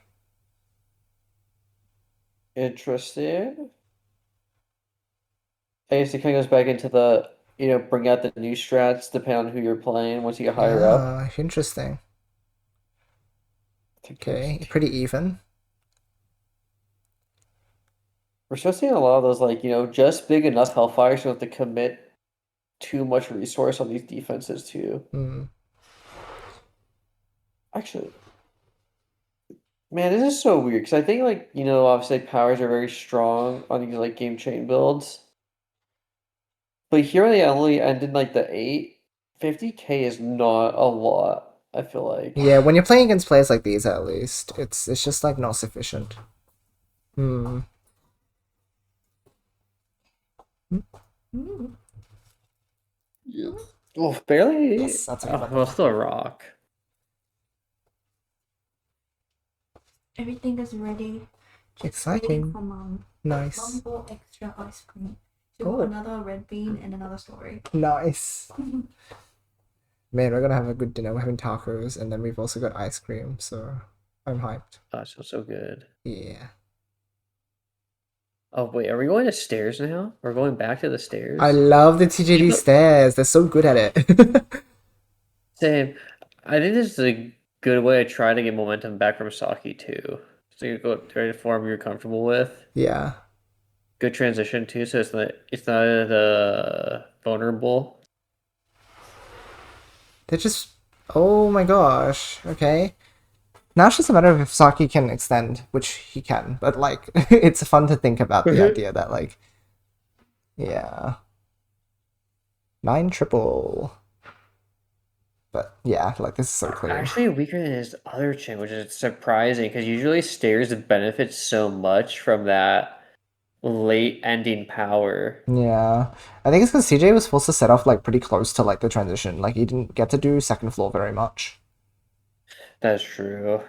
Interesting. I guess it kind of goes back into the, bring out the new strats depending on who you're playing once you get higher up. Yeah, interesting. I think Okay, pretty even. we're still seeing a lot of those, like, just big enough Hellfires, you don't have to commit too much resource on these defenses, too. Hmm. Actually, man, this is so weird because I think, like, obviously powers are very strong on these, like, game chain builds. But here they only ended, like, the 8. 50K is not a lot, I feel like. Yeah, when you're playing against players like these, at least, it's just like not sufficient. Hmm. Yeah. Oh, barely. Yes, that's a good Oh, one. well, still a rock. Everything is ready. Just waiting Exciting. for mom. Nice. Mom bought extra ice cream. She Oh. bought another red bean and another story. Nice. Man, we're gonna have a good dinner. We're having tacos, and then we've also got ice cream, so I'm hyped. Oh, it feels so good. Yeah. Oh, wait, are we going to stairs now? We're going back to the stairs? I love the TJD stairs. They're so good at it. Same. I think this is a good way to try to get momentum back from Saki, too. So you go to a form you're comfortable with. Yeah. Good transition, too, so it's not vulnerable. They're just. Oh my gosh. Okay. Now it's just a matter of if Saki can extend, which he can, but like, it's fun to think about the idea that, like, yeah. 9 triple. But yeah, like, this is so clear. Actually weaker than his other chin, which is surprising, because usually stairs benefit so much from that late ending power. Yeah. I think it's because TJ was forced to set off like pretty close to like the transition. Like he didn't get to do second floor very much. That's true.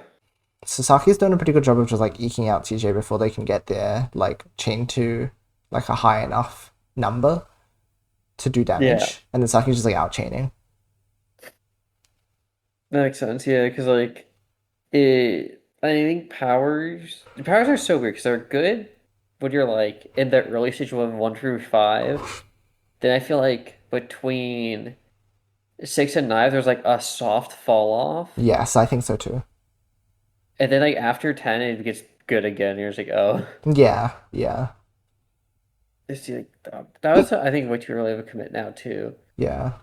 Sasaki's doing a pretty good job of just like eking out TJ before they can get their like chain to like a high enough number to do Yeah, damage. And then Saki's just like out chaining. that makes sense. Yeah, because like it, I think powers are so weird because they're good when you're like in the early stage of 1 through 5. Then I feel like between 6 and 9, there's like a soft fall off, Yes, I think so too. and then like after 10, it gets good again. You're just like, oh, Yeah, yeah, it's like that was I think way too early of a commit now too. yeah.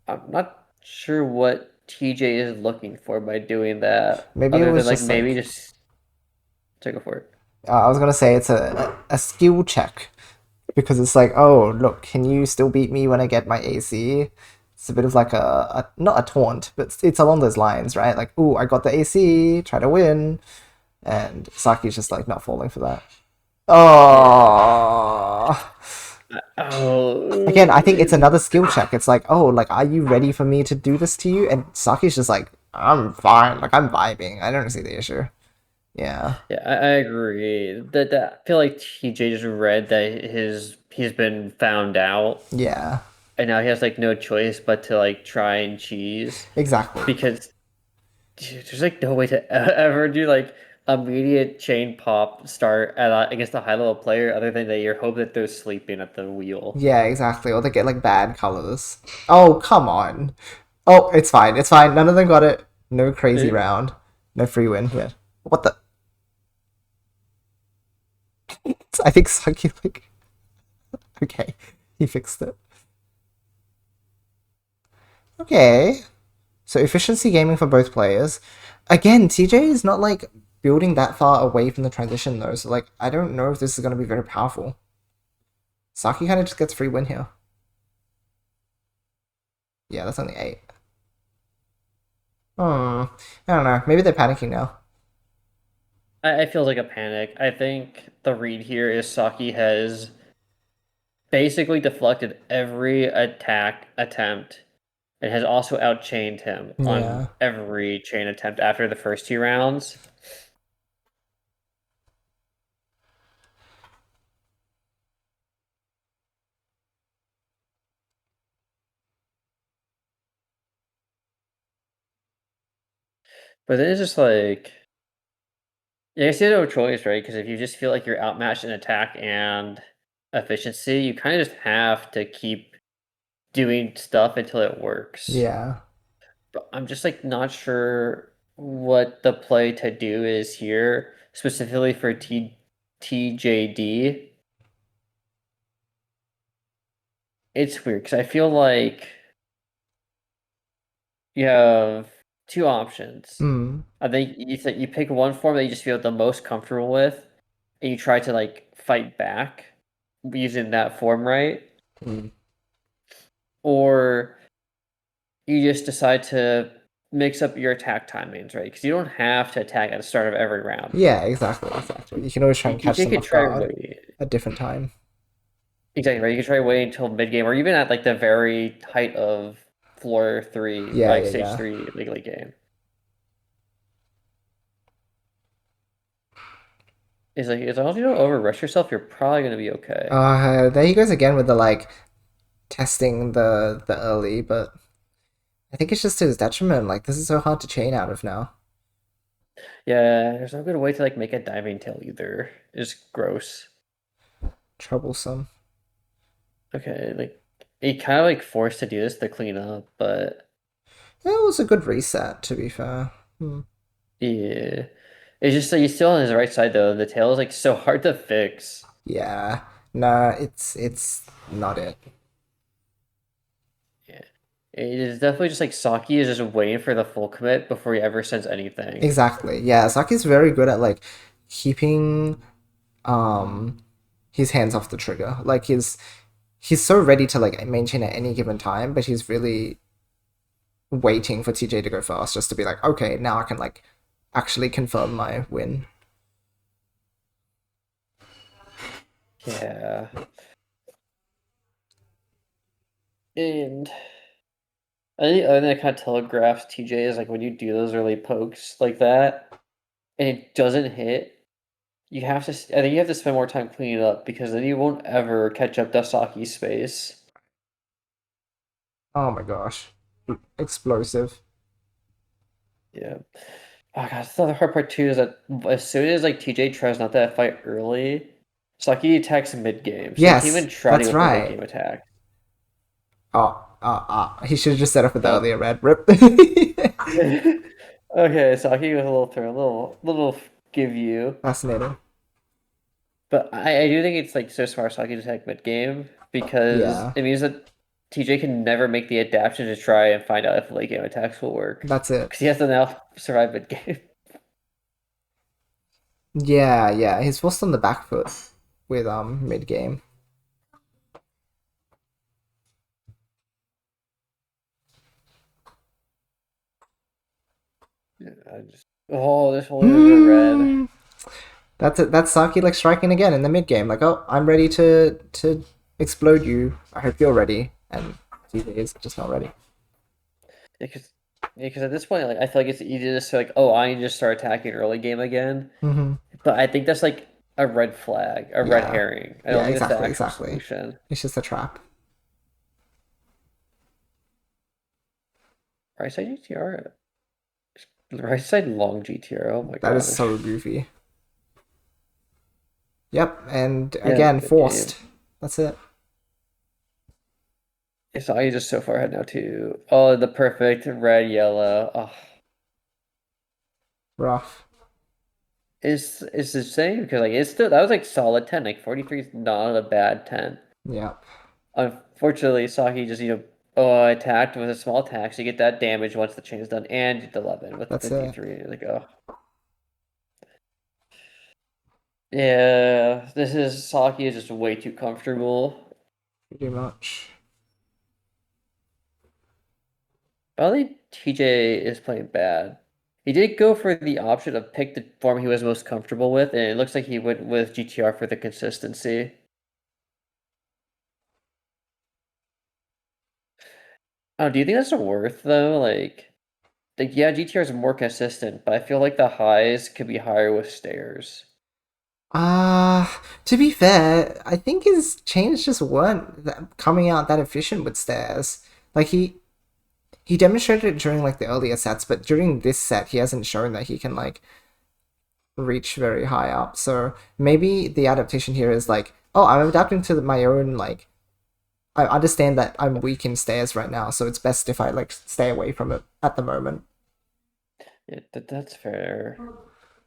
I'm not sure what TJ is looking for by doing that, Maybe it other than was like just maybe like just take it for it. I was gonna say it's a skill check because it's like, oh look, can you still beat me when I get my AC? It's a bit of like a not a taunt, but it's along those lines, right? Like, ooh, I got the AC, try to win, and Saki's just like not falling for that. Yeah. Oh, again, I think it's Oh, another skill check. It's like, oh, like, are you ready for me to do this to you? And Saki's just like, I'm fine, like I'm vibing. I don't see the issue. Yeah, yeah, I agree. That I feel like TJ just read that he's been found out, yeah, and now he has like no choice but to like try and cheese exactly. because there's like no way to ever do like immediate chain pop start against a high level player other than that you're hoping that they're sleeping at the wheel. Yeah, exactly. Or they get like bad colors. Oh, come on. Oh, it's fine. It's fine. None of them got it. No crazy Eh, round. No free win. Yeah. What the? I think Saki like. Okay, he fixed it. Okay. So efficiency gaming for both players. Again, TJ is not like building that far away from the transition though. So like, I don't know if this is gonna be very powerful. Saki kind of just gets free win here. Yeah, that's only 8. Hmm. I don't know. Maybe they're panicking now. I feel like a panic. I think the read here is Saki has basically deflected every attack attempt and has also outchained him on Yeah. every chain attempt after the first 2 rounds. But then it's just like, yeah, I guess you have no choice, right? Because if you just feel like you're outmatched in attack and efficiency, you kind of just have to keep doing stuff until it works. Yeah. But I'm just like not sure what the play to do is here, specifically for TJD. It's weird because I feel like you have two options. Hmm. I think you pick one form that you just feel the most comfortable with, and you try to like fight back using that form, right? Mm. Or you just decide to mix up your attack timings, right? Because you don't have to attack at the start of every round. Yeah, exactly, exactly. You can always try and catch You them could off try guard waiting. at different time. Exactly, right? You could try waiting until mid game, or even at like the very height of floor 3, Yeah, like yeah, stage yeah. 3 League game. Is like as long as you don't over rush yourself, you're probably gonna be okay. There he goes again with the like testing the early, but I think it's just to his detriment. Like this is so hard to chain out of now. Yeah, there's no good way to like make a diving tail either. It's gross. Troublesome. Okay, like he kind of like forced to do this to clean up, but Yeah, it was a good reset to be fair. Hmm. yeah, it's just like he's still on his right side though. The tail is like so hard to fix. Yeah. Nah, it's not it. Yeah, it is definitely just like Saki is just waiting for the full commit before he ever sends anything. Exactly. Yeah, Saki's very good at like keeping um his hands off the trigger. Like he's so ready to like maintain at any given time, but he's really waiting for TJ to go fast just to be like, okay, now I can like actually confirm my win. Yeah. And I think the other thing that kind of telegraphs TJ is like when you do those early pokes like that and it doesn't hit, you have to. I think you have to spend more time cleaning it up because then you won't ever catch up to Saki's space. Oh my gosh. Explosive. Yeah. Oh god, the other hard part too is that as soon as like TJ tries not to fight early, Saki attacks mid game, so you can't even Yes, try to that's go for late right. game attack. He should have just set up with the Oh. earlier red. Rip. Okay, Saki with a little turn, little give you. Fascinating. But I do think it's like so smart Saki to attack mid game because Yeah, it means that TJ can never make the adaptation to try and find out if late game attacks will work. that's it. Because he has to now survive mid game. Yeah. He's forced on the back foot with mid game. Yeah, oh, this whole is a red. That's it. That's Saki like striking again in the mid game. Like, oh, I'm ready to explode you. I hope you're ready. And TJ is just not ready. Because at this point, like I feel like it's easy to say like, oh, I need to start attacking early game again. Mm-hmm. But I think that's like a red flag, a red Yeah. herring. I Yeah, don't think that's the exactly. actual solution. It's just a trap. Right side GTR, right side long GTR. Oh my That gosh. is so goofy. Yep, and Yeah, again, good forced. game. That's it. Isagi's just so far ahead now too. Oh, the perfect red yellow. Oh, Rough. it's the same because like it's still that was like solid 10. Like 43 is not a bad 10. Yep. Unfortunately, Saki just attacked with a small attack, so you get that damage once the chain is done, and you get 11 with That's the it. D3. You're like, oh. Yeah, this is Saki is just way too comfortable. Pretty much. I don't think TJ is playing bad. He did go for the option of pick the form he was most comfortable with, and it looks like he went with GTR for the consistency. Oh, do you think that's a worth though? Like yeah, GTR is more consistent, but I feel like the highs could be higher with stairs. To be fair, I think his chains just weren't coming out that efficient with stairs. Like he demonstrated it during like the earlier sets, but during this set he hasn't shown that he can like reach very high up. So maybe the adaptation here is like, oh, I'm adapting to my own like I understand that I'm weak in stairs right now, so it's best if I like stay away from it at the moment. Yeah, that's fair.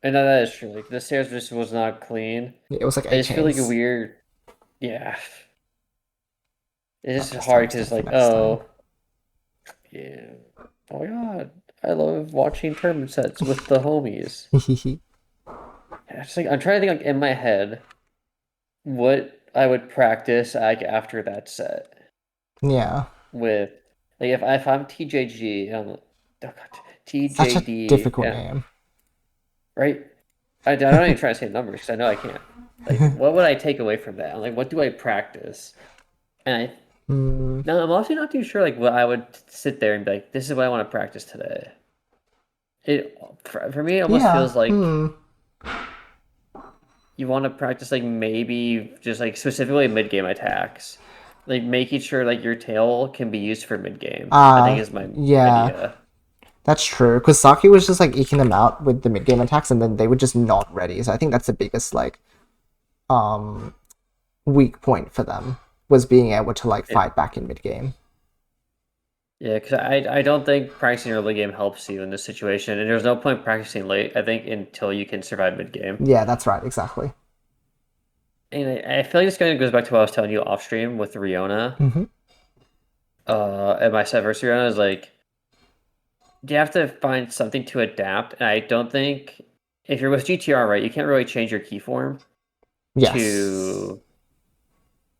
And that is true. Like the stairs just was not clean. It was like I eight just feel like a chains. weird. Yeah, it's Not just this hard time, because Steph, like next time. yeah. Oh my god, I love watching tournament sets with the homies. Yeah, it's like I'm trying to think like in my head what I would practice like after that set Yeah. with like if I'm TJG oh god, Such a TJD difficult name. right. I don't even try to say numbers because I know I can't. Like, what would I take away from that? Like, what do I practice? And now I'm also not too sure like what I would sit there and be like, this is what I want to practice today. It for me, it almost Yeah. feels like you want to practice like maybe just like specifically mid game attacks, like making sure like your tail can be used for mid game. I think is my Yeah. idea. That's true. Because Saki was just like eking them out with the mid game attacks, and then they were just not ready. So I think that's the biggest like weak point for them was being able to like fight back in mid game. Yeah, because I don't think practicing early game helps you in this situation, and there's no point practicing late. I think until you can survive mid game. Yeah, that's right. Exactly. And I feel like this kind of goes back to what I was telling you off stream with Riona. Mm-hmm. And my set versus Riona is like you have to find something to adapt, and I don't think if you're with GTR, right, you can't really change your key form Yes. to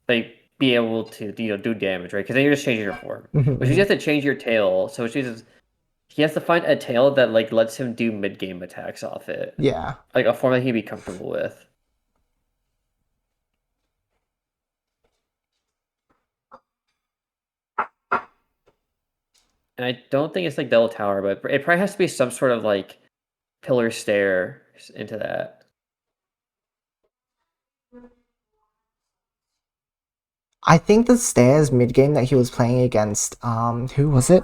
like be able to do damage, right? Because then you're just changing your form, which means you have to change your tail. So which means he has to find a tail that like lets him do mid game attacks off it, Yeah. like a form that he'd be comfortable with. And I don't think it's like double tower, but it probably has to be some sort of like pillar stair into that. I think the stairs mid game that he was playing against, who was it?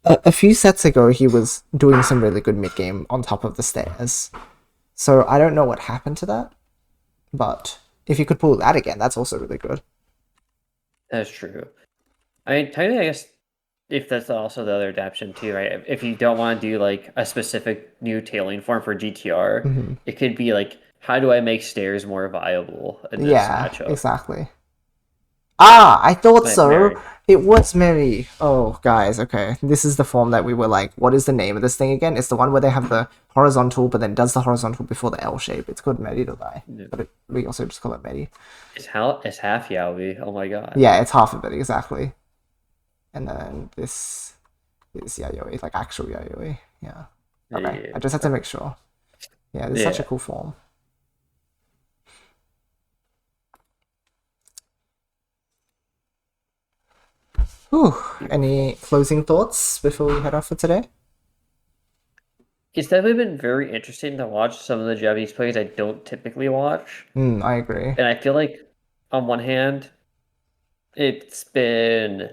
A few sets ago, he was doing some really good mid game on top of the stairs. So I don't know what happened to that, but if you could pull that again, that's also really good. That's true. I mean, technically, I guess if that's also the other adaptation too, right? If you don't want to do like a specific new tailing form for GTR, Mm-hmm. it could be like, how do I make stairs more viable in this Yeah, matchup? exactly. Ah, I thought Like so. Mary. It was Mary. Oh, guys, okay. This is the form that we were like, what is the name of this thing again? It's the one where they have the horizontal, but then does the horizontal before the L shape. It's called Mary to die. But we also just call it Mary. It's half Yaoi. Oh my god. Yeah, it's half of it, exactly. And then this is Yayoi, like actual Yayoi. Yeah. Okay, Yeah. I just had to make sure. Yeah, this is such a Yeah. cool form. Whew. Any closing thoughts before we head off for today? It's definitely been very interesting to watch some of the Japanese players I don't typically watch. I agree. And I feel like on one hand, it's been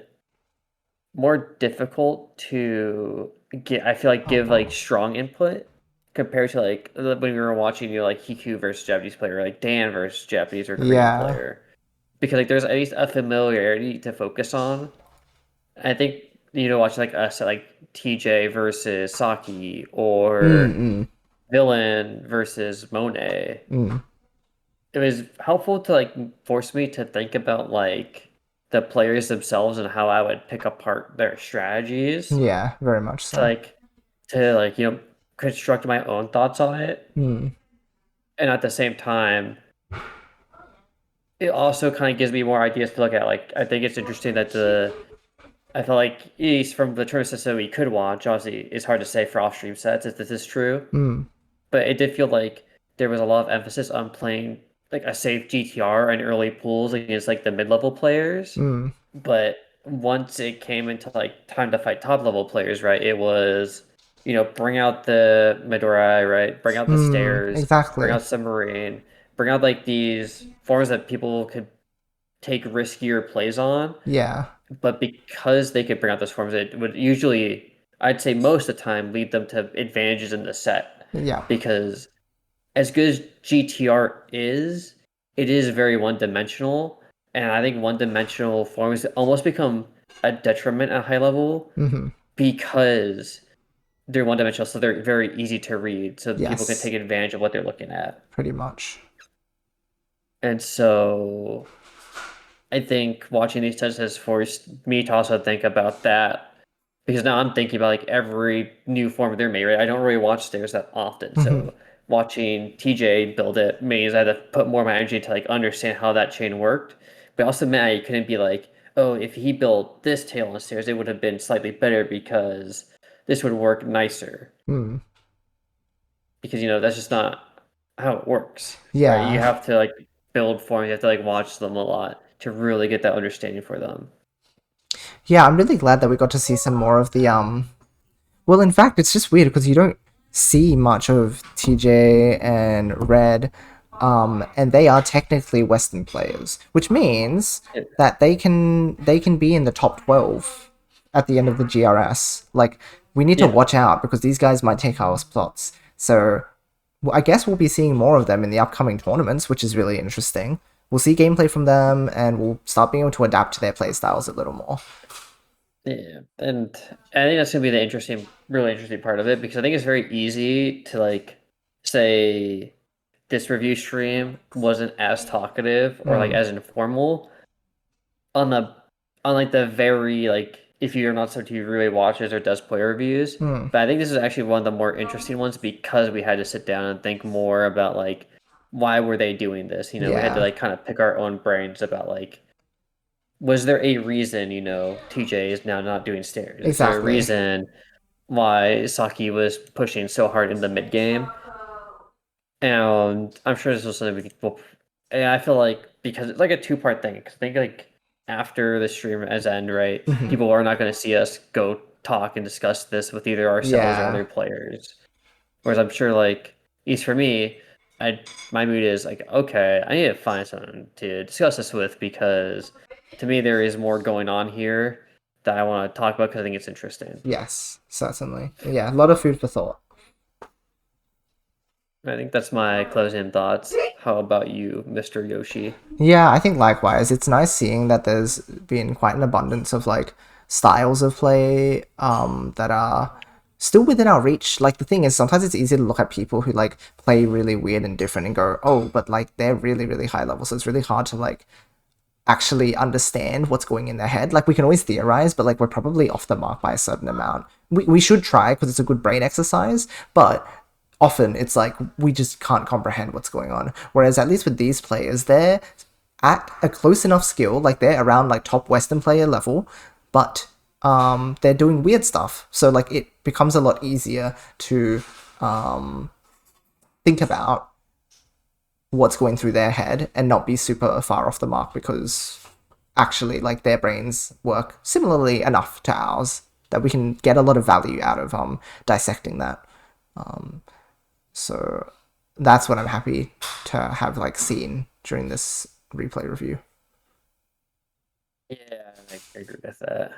more difficult to get, I feel like, give like strong input compared to like when we were watching, like Hiku versus Japanese player, or like Dan versus Japanese or Korean Yeah. player. Because like there's at least a familiarity to focus on. I think watching like us like TJ versus Saki or Mm-mm. Villain versus Monet. Mm. It was helpful to like force me to think about like the players themselves and how I would pick apart their strategies Yeah, very much to so. like construct my own thoughts on it. Mm. And at the same time, it also kind of gives me more ideas to look at. Like I think it's interesting that I feel like at least from the tournament system we could watch, obviously it's hard to say for off stream sets if this is true. Mm. But it did feel like there was a lot of emphasis on playing like a safe GTR and early pools against like the mid-level players. Mm. But once it came into like time to fight top level players, right, it was, bring out the Midori, right? Bring out the stairs, bring Exactly. out submarine, bring out like these forms that people could take riskier plays on. Yeah. But because they could bring out those forms, it would usually, I'd say most of the time, lead them to advantages in the set. Yeah. Because as good as GTR is, it is very one-dimensional, and I think one-dimensional forms almost become a detriment at high level Mm-hmm. because they're one-dimensional, so they're very easy to read, so people can Yes. take advantage of what they're looking at. Pretty much. And so I think watching these tests has forced me to also think about that because now I'm thinking about like every new form they're made, right? I don't really watch stairs that often, Mm-hmm. so watching TJ build it means I had to put more of my energy to like understand how that chain worked. But also meant I couldn't be like, oh, if he built this tail on stairs, it would have been slightly better because this would work nicer. Mm. Because that's just not how it works, right? You Yeah. have to like build forms, you have to like watch them a lot to really get that understanding for them. Yeah, I'm really glad that we got to see some more of the well, in fact, it's just weird because you don't see much of TJ and Red, and they are technically Western players, which means that they can be in the top 12 at the end of the GRS. Like, we need to Yeah. watch out because these guys might take our spots. So, I guess we'll be seeing more of them in the upcoming tournaments, which is really interesting. We'll see gameplay from them, and we'll start being able to adapt to their playstyles a little more. Yeah, and I think that's gonna be the really interesting part of it because I think it's very easy to like say this review stream wasn't as talkative or like Mm. as informal on the on like the very like if you're not somebody who really watches or does play reviews. Mm. But I think this is actually one of the more interesting ones because we had to sit down and think more about like why were they doing this? We had to Yeah. like kind of pick our own brains about like was there a reason, TJ is now not doing stairs? Is there a Exactly. reason why Saki was pushing so hard in the mid game? And I'm sure this was something and I feel like because it's like a two-part thing. Because I think like after the stream as end, right, Mhm. people are not going to see us go talk and discuss this with either ourselves or Yeah. other players. Whereas I'm sure, like, at least for me, my mood is like, okay, I need to find someone to discuss this with because to me there is more going on here that I want to talk about because I think it's interesting. Yes, certainly. Yeah, a lot of food for thought. I think that's my closing thoughts. How about you, Mr. Yoshi? Yeah, I think likewise. It's nice seeing that there's been quite an abundance of like styles of play that are still within our reach. Like the thing is sometimes it's easy to look at people who like play really weird and different and go, "Oh, but like they're really really high level." So it's really hard to like actually understand what's going in their head. Like we can always theorize, but like we're probably off the mark by a certain amount. We should try because it's a good brain exercise, but often it's like we just can't comprehend what's going on. Whereas at least with these players, they're at a close enough skill, like they're around like top Western player level, but they're doing weird stuff. So like it becomes a lot easier to think about what's going through their head and not be super far off the mark because actually like their brains work similarly enough to ours that we can get a lot of value out of dissecting that. So that's what I'm happy to have like seen during this replay review. Yeah, I agree with that.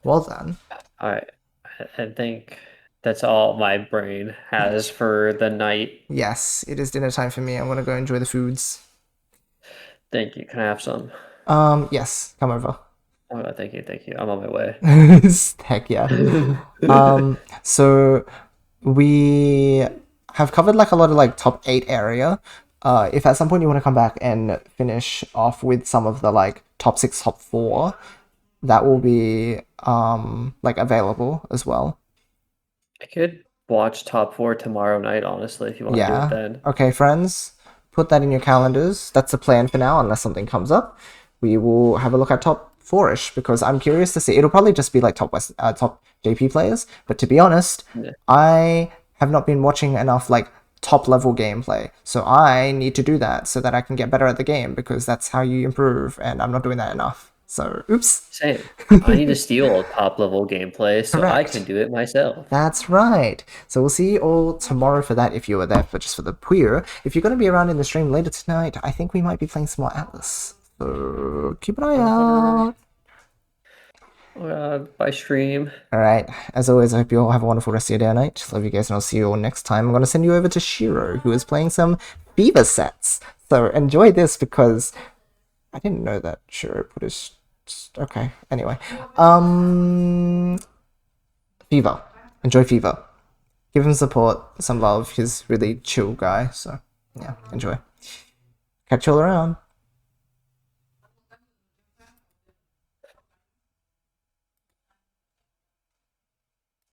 Well then. I think that's all my brain has for the night. Yes, it is dinner time for me. I'm gonna go enjoy the foods. Thank you. Can I have some? Yes, come over. Oh, thank you. I'm on my way. Heck yeah. So we have covered like a lot of like top 8 area. If at some point you want to come back and finish off with some of the like top 6, top 4, that will be like available as well. I could watch top 4 tomorrow night, honestly, if you want to do it then. Okay, friends, put that in your calendars. That's the plan for now, unless something comes up. We will have a look at top 4-ish because I'm curious to see. It'll probably just be like top JP players, but to be honest, Yeah. I have not been watching enough like top level gameplay, so I need to do that so that I can get better at the game because that's how you improve, and I'm not doing that enough. So, oops. Same. I need to steal top level gameplay so I Correct. can do it myself. That's right. So we'll see you all tomorrow for that if you were there, but just for the Puyo. If you're going to be around in the stream later tonight, I think we might be playing some more Atlas. So keep an eye out. Bye, stream. Alright, as always, I hope you all have a wonderful rest of your day or night. Love you guys, and I'll see you all next time. I'm going to send you over to Shiro, who is playing some Fever sets. So enjoy this because I didn't know that Shiro put his... Okay, anyway. Fever. Enjoy Fever. Give him support, some love. He's really chill guy, so yeah, enjoy. Catch you all around.